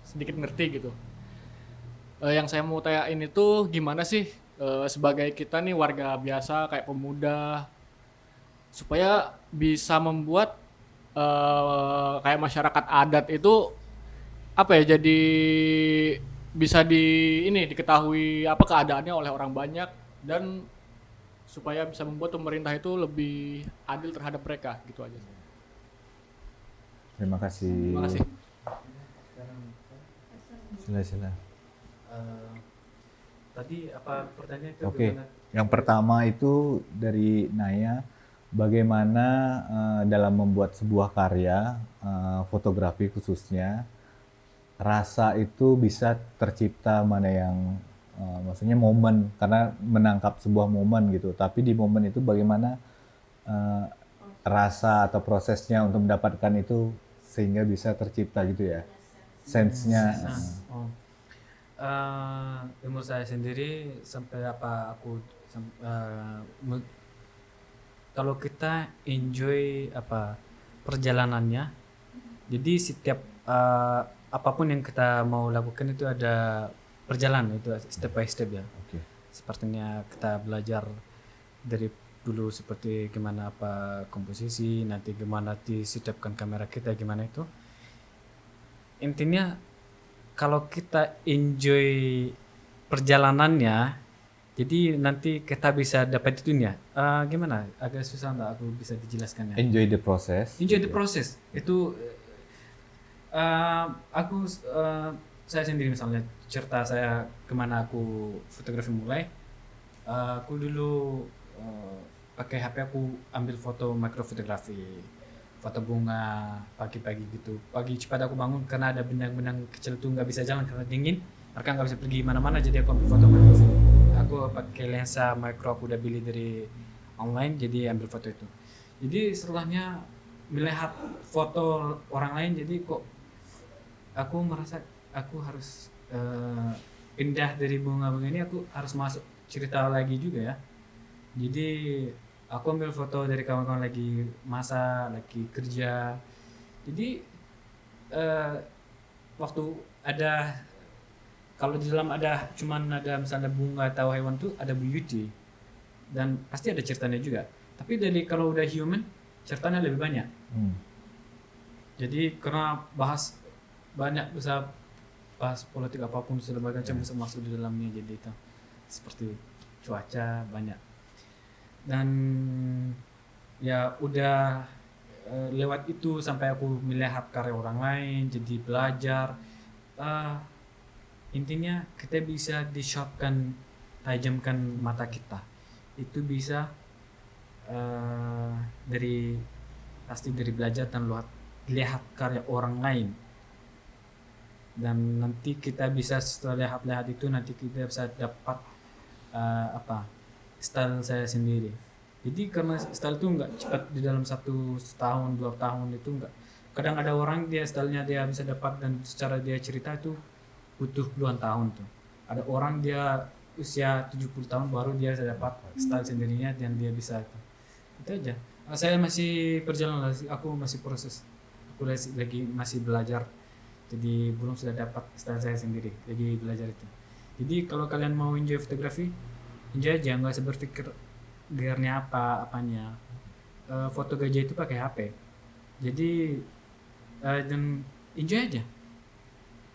sedikit ngerti gitu. Yang saya mau tanyain itu gimana sih sebagai kita nih warga biasa kayak pemuda supaya bisa membuat kayak masyarakat adat itu apa ya, jadi bisa diketahui apa keadaannya oleh orang banyak dan supaya bisa membuat pemerintah itu lebih adil terhadap mereka gitu aja. Terima kasih. Terima kasih. Sila. Tadi apa pertanyaannya? Oke. Yang pertama itu dari Naya, bagaimana dalam membuat sebuah karya fotografi khususnya rasa itu bisa tercipta mana yang maksudnya momen, karena menangkap sebuah momen gitu, tapi di momen itu bagaimana rasa atau prosesnya untuk mendapatkan itu sehingga bisa tercipta gitu ya, sense-nya. Ilmu saya sendiri sampai kalau kita enjoy perjalanannya, jadi setiap apapun yang kita mau lakukan itu ada perjalanan, itu step by step ya. Oke. Sepertinya kita belajar dari dulu seperti gimana komposisi, nanti gimana disetapkan kamera kita, gimana itu. Intinya kalau kita enjoy perjalanannya, jadi nanti kita bisa dapat itunya. Gimana? Agak susah nggak aku bisa dijelaskannya. Enjoy the process. Enjoy gitu the ya. process. Itu saya sendiri misalnya cerita saya kemana aku fotografi mulai. Aku dulu pakai HP aku ambil foto makrofotografi. foto bunga pagi-pagi gitu. Pagi cepat aku bangun karena ada benang-benang kecil tuh nggak bisa jalan karena dingin, mereka nggak bisa pergi mana-mana, jadi aku ambil foto mereka. Aku pakai lensa micro, aku udah beli dari online, jadi ambil foto itu. Jadi setelahnya melihat foto orang lain, jadi kok aku merasa aku harus pindah dari bunga-bunga ini, aku harus masuk cerita lagi juga ya. Jadi aku ambil foto dari kawan-kawan lagi masa, lagi kerja. Jadi waktu ada, kalau di dalam ada cuman ada misalnya bunga atau hewan tuh ada beauty dan pasti ada ceritanya juga. Tapi dari kalau udah human ceritanya lebih banyak. Jadi karena bahas banyak, bisa bahas politik apapun segala macam bisa masuk di dalamnya, jadi itu seperti cuaca banyak. Dan ya udah lewat itu sampai aku melihat karya orang lain, jadi belajar. Intinya kita bisa di-sharpkan, tajamkan mata kita. Itu bisa pasti dari belajar dan lihat karya orang lain. Dan nanti kita bisa setelah lihat itu nanti kita bisa dapat style saya sendiri. Jadi karena style itu nggak cepat di dalam 1 tahun 2 tahun, itu nggak. Kadang ada orang dia stylenya dia bisa dapat dan secara dia cerita itu butuh puluhan tahun tuh. Ada orang dia usia 70 tahun baru dia bisa dapat style sendirinya dan dia bisa itu aja. Saya masih perjalanan, aku masih proses, aku lagi masih belajar. Jadi belum sudah dapat style saya sendiri, lagi belajar itu. Jadi kalau kalian mau enjoy fotografi, enjoy aja, nggak usah berpikir gearnya apanya. Foto gajah itu pakai HP. Jadi dan enjoy aja.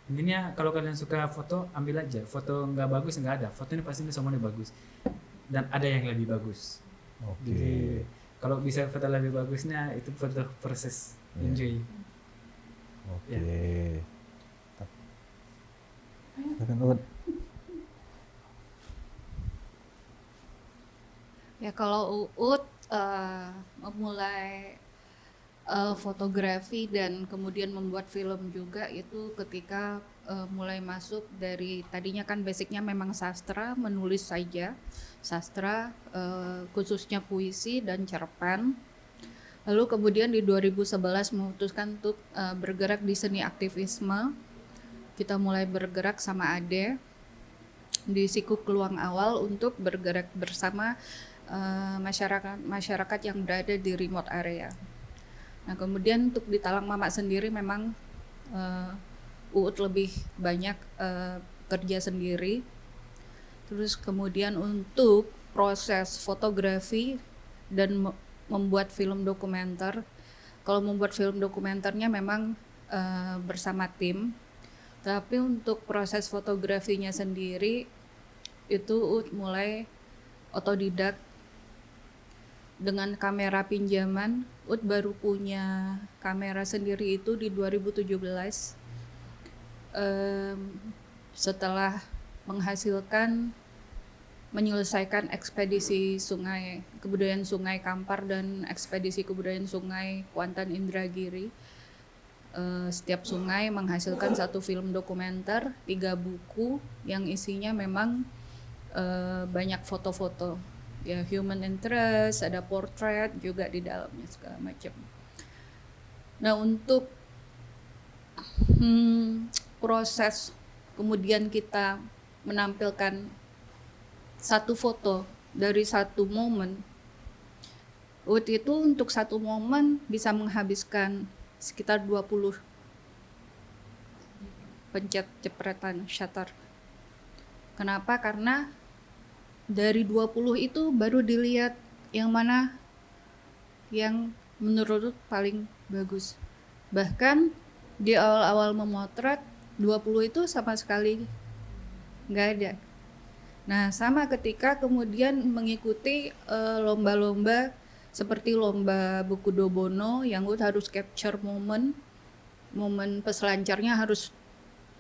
Intinya kalau kalian suka foto, ambil aja. Foto nggak bagus nggak ada. Foto ini pasti semuanya bagus. Dan ada yang lebih bagus. Jadi kalau bisa foto lebih bagusnya itu foto proses, enjoy. Oke. Silakan Ut. Ya kalau Uut memulai fotografi dan kemudian membuat film juga itu ketika mulai masuk dari, tadinya kan basicnya memang sastra, menulis saja sastra, khususnya puisi dan cerpen. Lalu kemudian di 2011 memutuskan untuk bergerak di seni aktivisme. Kita mulai bergerak sama Ade di Sikuk Luang Awal untuk bergerak bersama masyarakat yang berada di remote area. Nah kemudian untuk di Talang Mama sendiri memang Uut lebih banyak kerja sendiri. Terus kemudian untuk proses fotografi dan membuat film dokumenter. Kalau membuat film dokumenternya memang bersama tim. Tapi untuk proses fotografinya sendiri itu mulai otodidak dengan kamera pinjaman. Baru punya kamera sendiri itu di 2017 setelah menyelesaikan ekspedisi kebudayaan sungai Kampar dan ekspedisi kebudayaan sungai Kuantan Indragiri. Setiap sungai menghasilkan 1 film dokumenter, 3 buku yang isinya memang banyak foto-foto, ya human interest, ada portrait juga di dalamnya segala macam. Nah untuk proses kemudian kita menampilkan 1 foto dari 1 momen, itu untuk 1 momen bisa menghabiskan sekitar 20 pencet jepretan shutter. Kenapa? Karena dari 20 itu baru dilihat yang mana yang menurut paling bagus. Bahkan di awal-awal memotret 20 itu sama sekali nggak ada. Nah sama ketika kemudian mengikuti lomba-lomba seperti lomba buku Dobono yang harus capture momen peselancarnya harus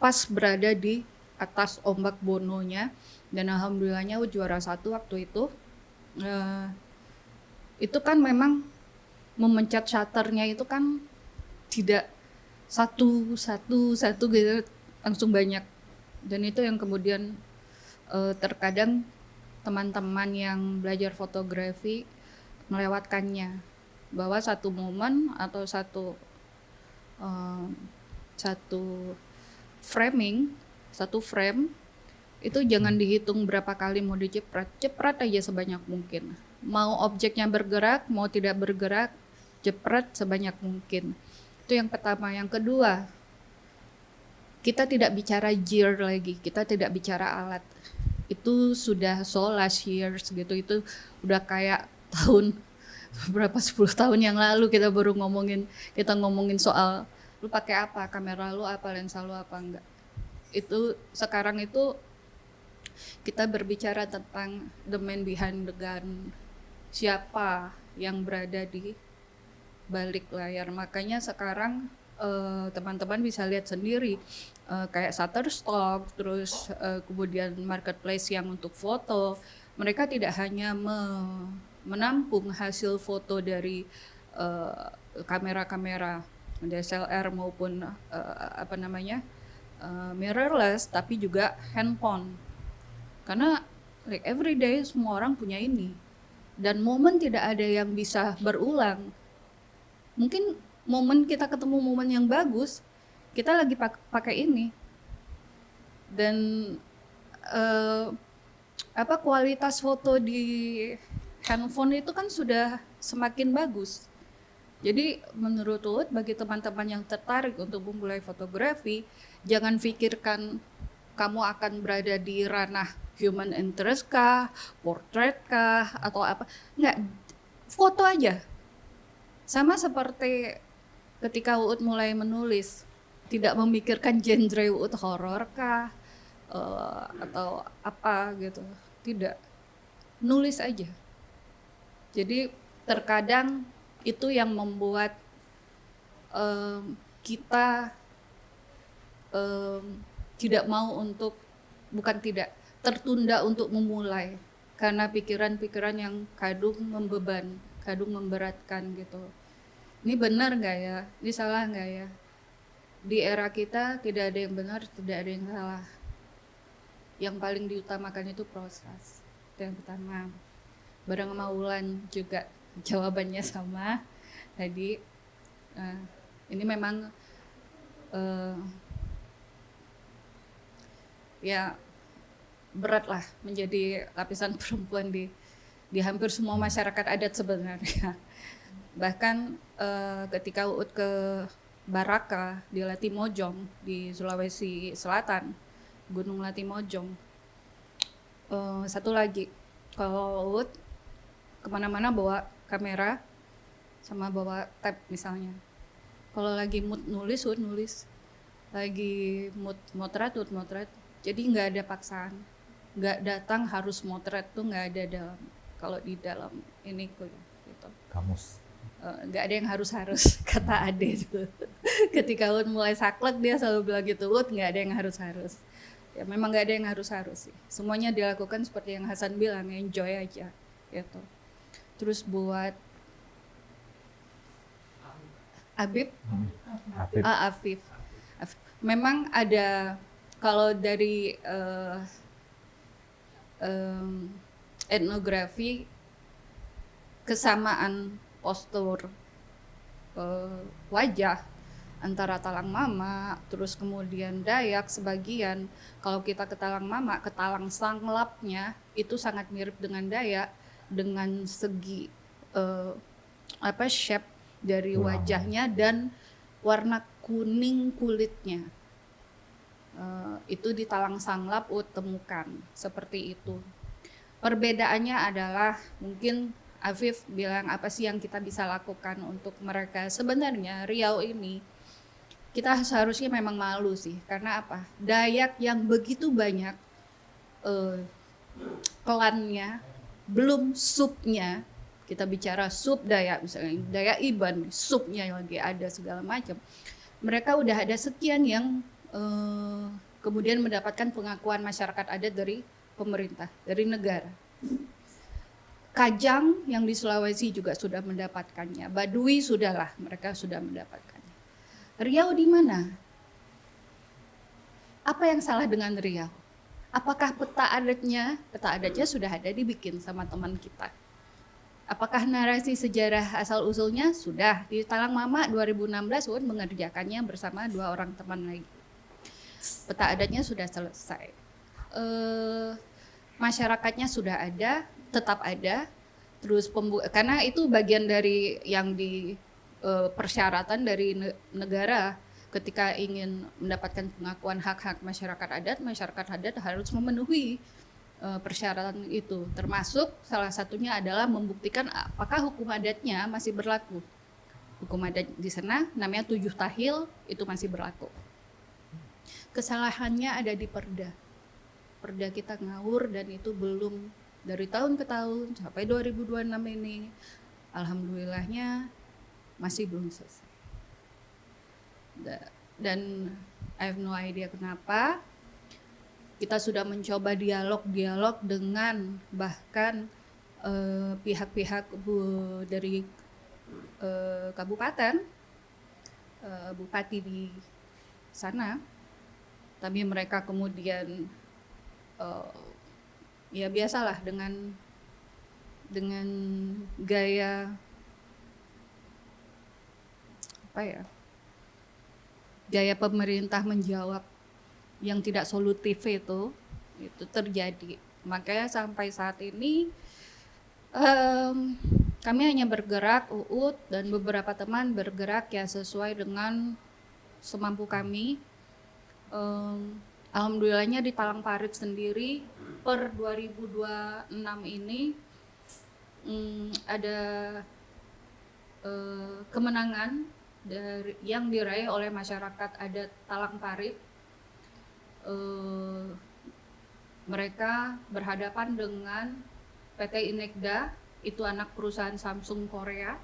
pas berada di atas ombak bononya, dan alhamdulillahnya juara 1 waktu itu. Itu kan memang memencet shutternya itu kan tidak satu gitu, langsung banyak. Dan itu yang kemudian terkadang teman-teman yang belajar fotografi melewatkannya, bahwa satu momen atau satu satu frame itu jangan dihitung berapa kali mau cepret aja sebanyak mungkin. Mau objeknya bergerak, mau tidak bergerak, cepret sebanyak mungkin. Itu yang pertama. Yang kedua, kita tidak bicara gear lagi, kita tidak bicara alat. Itu sudah so last years gitu, itu udah kayak tahun berapa 10 tahun yang lalu kita baru ngomongin soal lu pakai apa, kamera lu apa, lensa lu apa enggak. Itu sekarang itu kita berbicara tentang the man behind the gun, siapa yang berada di balik layar. Makanya sekarang teman-teman bisa lihat sendiri kayak Shutterstock, terus kemudian marketplace yang untuk foto, mereka tidak hanya menampung hasil foto dari kamera-kamera DSLR maupun mirrorless, tapi juga handphone. Karena like every day semua orang punya ini, dan momen tidak ada yang bisa berulang. Mungkin momen kita ketemu momen yang bagus, kita lagi pakai ini, dan kualitas foto di handphone itu kan sudah semakin bagus. Jadi menurut Uut, bagi teman-teman yang tertarik untuk memulai fotografi, jangan pikirkan kamu akan berada di ranah human interest kah, portrait kah, atau apa. Enggak, foto aja. Sama seperti ketika Uut mulai menulis, tidak memikirkan genre Uut horor kah, atau apa gitu. Tidak, nulis aja. Jadi terkadang itu yang membuat kita tidak mau untuk, bukan tidak, tertunda untuk memulai karena pikiran-pikiran yang kadung memberatkan gitu. Ini benar nggak ya? Ini salah nggak ya? Di era kita tidak ada yang benar, tidak ada yang salah. Yang paling diutamakan itu proses. Itu yang pertama. Bareng sama Wulan juga jawabannya sama tadi. Ini memang ya berat lah menjadi lapisan perempuan di hampir semua masyarakat adat sebenarnya. Bahkan ketika Uut ke Baraka di Latimojong di Sulawesi Selatan, Gunung Latimojong, satu lagi, kalau Uut kemana-mana bawa kamera sama bawa tab misalnya. Kalau lagi mood nulis, Uut nulis. Lagi mood motret, Uut motret. Jadi nggak ada paksaan, nggak datang harus motret tuh nggak ada dalam, kalau di dalam ini gitu. Kamus. Nggak ada yang harus kata Ade itu. Ketika Uut mulai saklek dia selalu bilang gitu, Uut nggak ada yang harus. Ya memang nggak ada yang harus sih. Semuanya dilakukan seperti yang Hasan bilang, enjoy aja gitu. Terus buat Afif. Memang ada, kalau dari etnografi, kesamaan postur wajah antara Talang Mama, terus kemudian Dayak sebagian. Kalau kita ke Talang Mama, ke Talang Sanglapnya itu sangat mirip dengan Dayak, dengan segi shape dari wajahnya dan warna kuning kulitnya. Itu di Talang Sanglap Uut temukan seperti itu. Perbedaannya adalah mungkin Afif bilang apa sih yang kita bisa lakukan untuk mereka. Sebenarnya Riau ini kita seharusnya memang malu sih, karena apa? Dayak yang begitu banyak klannya, belum subnya. Kita bicara sub Dayak, misalnya Dayak Iban, subnya lagi ada segala macam. Mereka udah ada sekian yang kemudian mendapatkan pengakuan masyarakat adat dari pemerintah, dari negara. Kajang yang di Sulawesi juga sudah mendapatkannya. Baduy sudahlah, mereka sudah mendapatkannya. Riau di mana? Apa yang salah dengan Riau? Apakah peta adatnya sudah ada dibikin sama teman kita? Apakah narasi sejarah asal-usulnya sudah di Talang Mama 2016 UUN mengerjakannya bersama 2 orang teman lagi. Peta adatnya sudah selesai. Masyarakatnya sudah ada, tetap ada. Terus karena itu bagian dari yang di persyaratan dari negara ketika ingin mendapatkan pengakuan hak-hak masyarakat adat harus memenuhi persyaratan itu, termasuk salah satunya adalah membuktikan apakah hukum adatnya masih berlaku. Hukum adat di sana namanya 7 tahil itu masih berlaku. Kesalahannya ada di perda. Perda kita ngawur dan itu belum dari tahun ke tahun sampai 2026 ini alhamdulillahnya masih belum selesai. Dan I have no idea kenapa. Kita sudah mencoba dialog dengan bahkan pihak-pihak dari kabupaten, bupati di sana, tapi mereka kemudian ya biasalah dengan gaya gaya pemerintah menjawab yang tidak solutif itu terjadi. Makanya sampai saat ini kami hanya bergerak UUD dan beberapa teman bergerak ya sesuai dengan semampu kami. Alhamdulillahnya di Talang Parit sendiri per 2026 ini ada kemenangan yang diraih oleh masyarakat adat Talang Parit. Mereka berhadapan dengan PT Inekda, itu anak perusahaan Samsung Korea.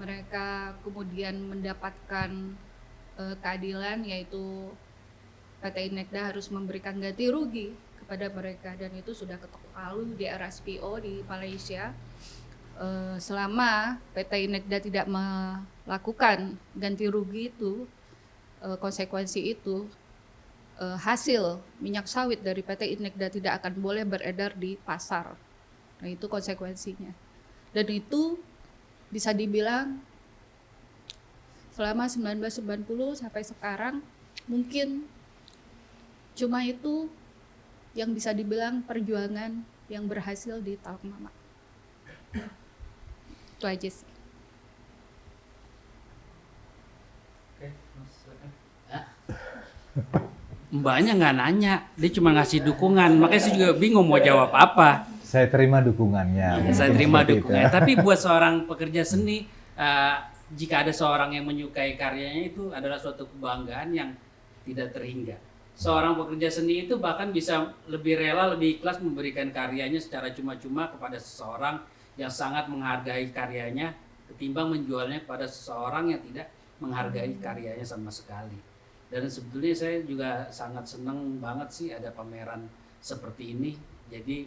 Mereka kemudian mendapatkan keadilan, yaitu PT Inekda harus memberikan ganti rugi kepada mereka, dan itu sudah ketok palu di RSPO di Malaysia. Selama PT Inekda tidak melakukan ganti rugi itu, konsekuensi itu, hasil minyak sawit dari PT Inekda tidak akan boleh beredar di pasar. Nah, itu konsekuensinya. Dan itu bisa dibilang selama 1990 sampai sekarang mungkin cuma itu yang bisa dibilang perjuangan yang berhasil di Talang Mama. Itu aja sih. Mbaknya nggak nanya, dia cuma ngasih dukungan, makanya saya juga bingung mau jawab apa. Saya terima dukungannya. Saya mungkin terima seperti itu. dukungannya. Tapi buat seorang pekerja seni, jika ada seorang yang menyukai karyanya itu adalah suatu kebanggaan yang tidak terhingga. Seorang pekerja seni itu bahkan bisa lebih rela, lebih ikhlas memberikan karyanya secara cuma-cuma kepada seseorang yang sangat menghargai karyanya ketimbang menjualnya kepada seseorang yang tidak menghargai karyanya sama sekali. Dan sebetulnya saya juga sangat senang banget sih ada pameran seperti ini. Jadi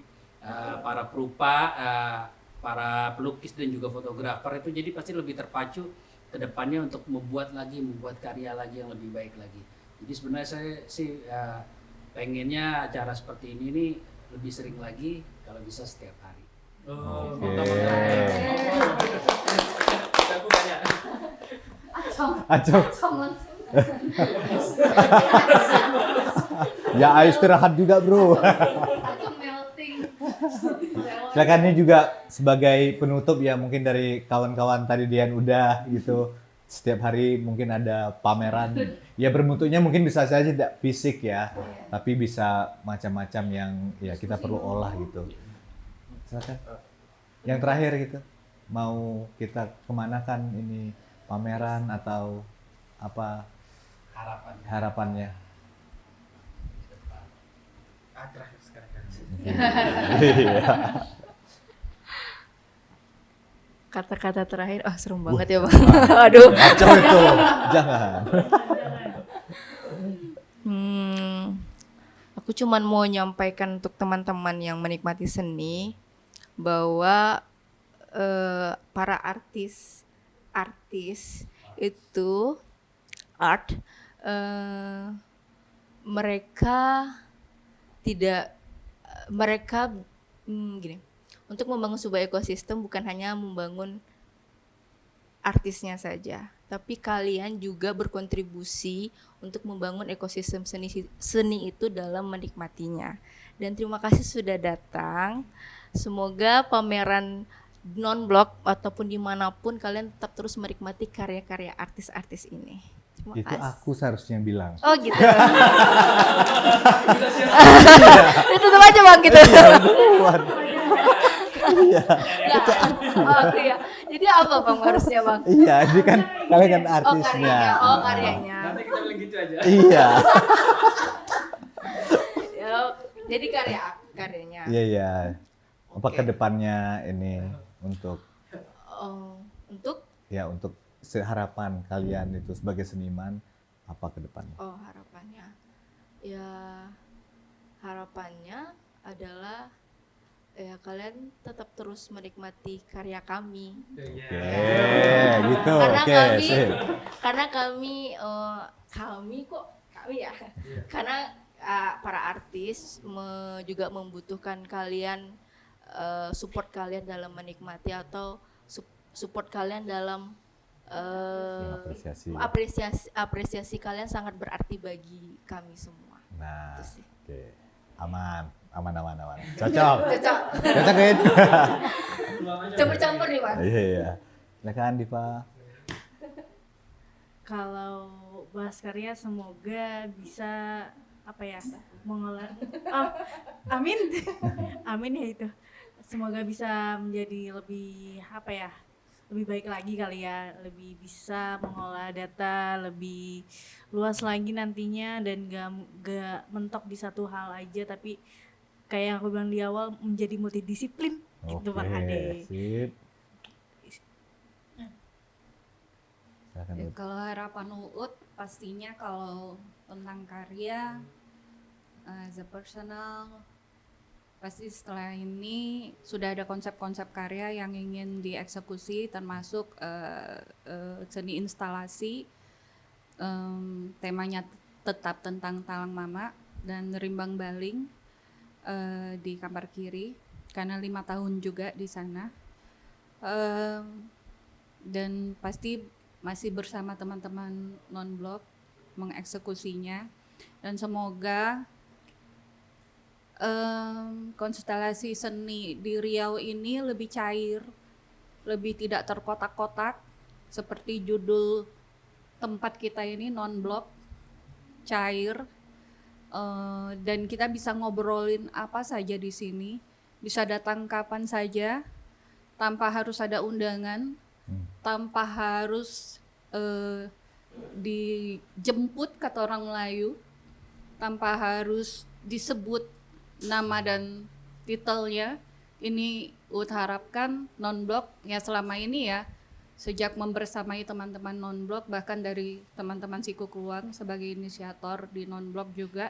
para perupa, para pelukis dan juga fotografer itu jadi pasti lebih terpacu ke depannya untuk membuat karya lagi yang lebih baik lagi. Jadi sebenarnya saya sih pengennya acara seperti ini nih lebih sering lagi, kalau bisa setiap hari. Acong. Ya istirahat juga bro. Silakan, ini juga sebagai penutup ya, mungkin dari kawan-kawan tadi Dian udah gitu. Setiap hari mungkin ada pameran. Ya berbentuknya mungkin bisa saja tidak fisik ya, tapi bisa macam-macam yang ya kita perlu olah gitu. Silakan. Yang terakhir gitu, mau kita kemanakan ini pameran atau apa harapannya? Terakhir sekarang. Kata-kata terakhir, serem banget ya Bang. Aduh. Kacau itu, jangan. Aku cuman mau nyampaikan untuk teman-teman yang menikmati seni, bahwa para artis itu mereka tidak mereka gini, untuk membangun sebuah ekosistem bukan hanya membangun artisnya saja, tapi kalian juga berkontribusi untuk membangun ekosistem seni itu dalam menikmatinya. Dan terima kasih sudah datang. Semoga pameran non-blok ataupun dimanapun kalian tetap terus menikmati karya-karya artis-artis ini. Terima Itu kasih. aku seharusnya bilang. Oh gitu. Ditutup aja bang gitu. Iya. Ya, aku ya. Jadi apa bang harusnya bang? Iya, ini kan kalian kan Oh artisnya. karyanya. Oh karyanya. Nanti kita bilang gitu aja. Iya. Ya, jadi karyanya. Iya, iya. Apa kedepannya ini untuk Oh, untuk untuk harapan kalian itu sebagai seniman apa kedepannya? harapannya. Ya harapannya adalah ya kalian tetap terus menikmati karya kami. Oke, gitu. Karena Oke, kami sip. karena kami ya. Karena para artis juga membutuhkan kalian support kalian dalam menikmati atau support kalian dalam apresiasi kalian sangat berarti bagi kami semua. Nah, Itu sih. oke. Aman. Cocok. Cocok. Cocok kan? Campur-campur nih, Pak. Iya, iya. Silakan Diva. Kalau bahas karya semoga bisa mengolah amin amin ya itu, semoga bisa menjadi lebih lebih baik lagi kali ya, lebih bisa mengolah data lebih luas lagi nantinya dan gak mentok di satu hal aja, tapi kayak yang aku bilang di awal menjadi multidisiplin gitu Bang Ade. Sip. Silakan, Ya, Ut. kalau harapan Uut pastinya kalau tentang karya as a personal, pasti setelah ini sudah ada konsep-konsep karya yang ingin dieksekusi, termasuk seni instalasi, temanya tetap tentang Talang Mama dan Rimbang Baling di kamar kiri karena 5 tahun juga di sana. Dan pasti masih bersama teman-teman non-blok mengeksekusinya, dan semoga konstelasi seni di Riau ini lebih cair, lebih tidak terkotak-kotak seperti judul tempat kita ini, non-blok, cair, dan kita bisa ngobrolin apa saja di sini, bisa datang kapan saja tanpa harus ada undangan, tanpa harus dijemput kata orang Melayu, tanpa harus disebut nama dan titelnya. Ini Uut harapkan non-blok ya selama ini ya, sejak membersamai teman-teman non-blok, bahkan dari teman-teman Siku Kluang sebagai inisiator di non-blok juga,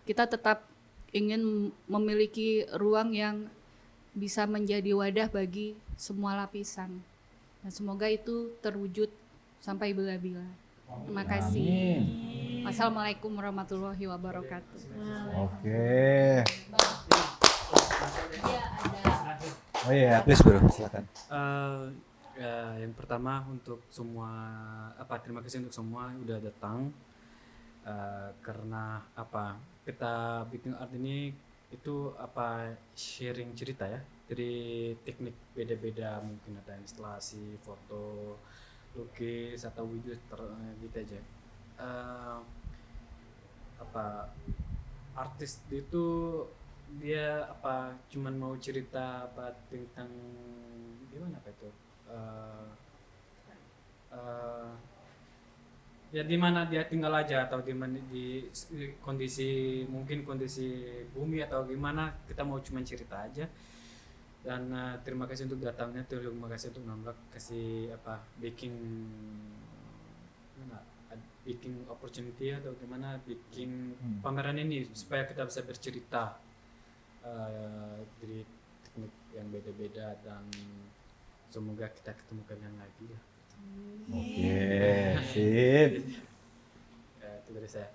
kita tetap ingin memiliki ruang yang bisa menjadi wadah bagi semua lapisan. Dan semoga itu terwujud sampai bila-bila. Terima kasih. Wassalamualaikum warahmatullahi wabarakatuh. Oke. Oh iya, please bro, silakan. Yang pertama untuk semua terima kasih untuk semua yang udah datang. Karena kita bikin art ini itu sharing cerita ya, dari teknik beda-beda, mungkin ada instalasi, foto, lukis atau video gitu aja. Artis itu dia cuman mau cerita tentang gimana itu ya di mana dia tinggal aja, atau di mana di kondisi bumi atau gimana, kita mau cuman cerita aja. Dan terima kasih untuk datangnya, terima kasih untuk non-blok kasih bikin opportunity atau gimana bikin pameran ini supaya kita bisa bercerita dari teknik yang beda-beda dan semoga kita ketemu kalian lagi ya. Oke, sip. Itu dari saya.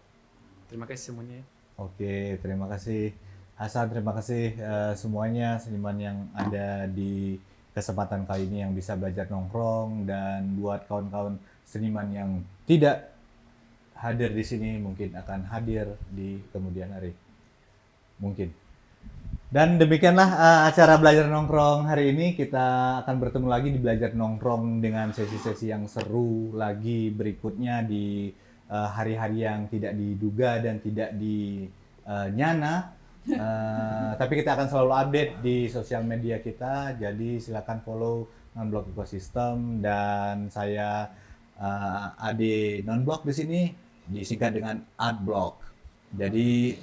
Terima kasih semuanya ya. Oke, terima kasih Hasan, terima kasih semuanya seniman yang ada di kesempatan kali ini yang bisa belajar nongkrong, dan buat kawan-kawan seniman yang tidak hadir di sini mungkin akan hadir di kemudian hari. Mungkin. Dan demikianlah acara belajar nongkrong hari ini. Kita akan bertemu lagi di belajar nongkrong dengan sesi-sesi yang seru lagi berikutnya di hari-hari yang tidak diduga dan tidak dinyana. Tapi kita akan selalu update di sosial media kita, jadi silakan follow Nonblok Ecosystem, dan saya Ade Nonblok di sini disingkat dengan Adblock. Jadi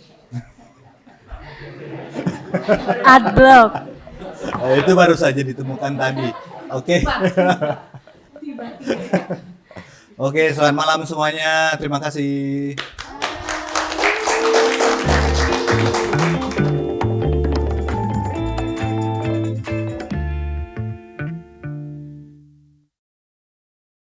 Adblock. itu baru saja ditemukan tadi. Oke. Oke, selamat malam semuanya. Terima kasih.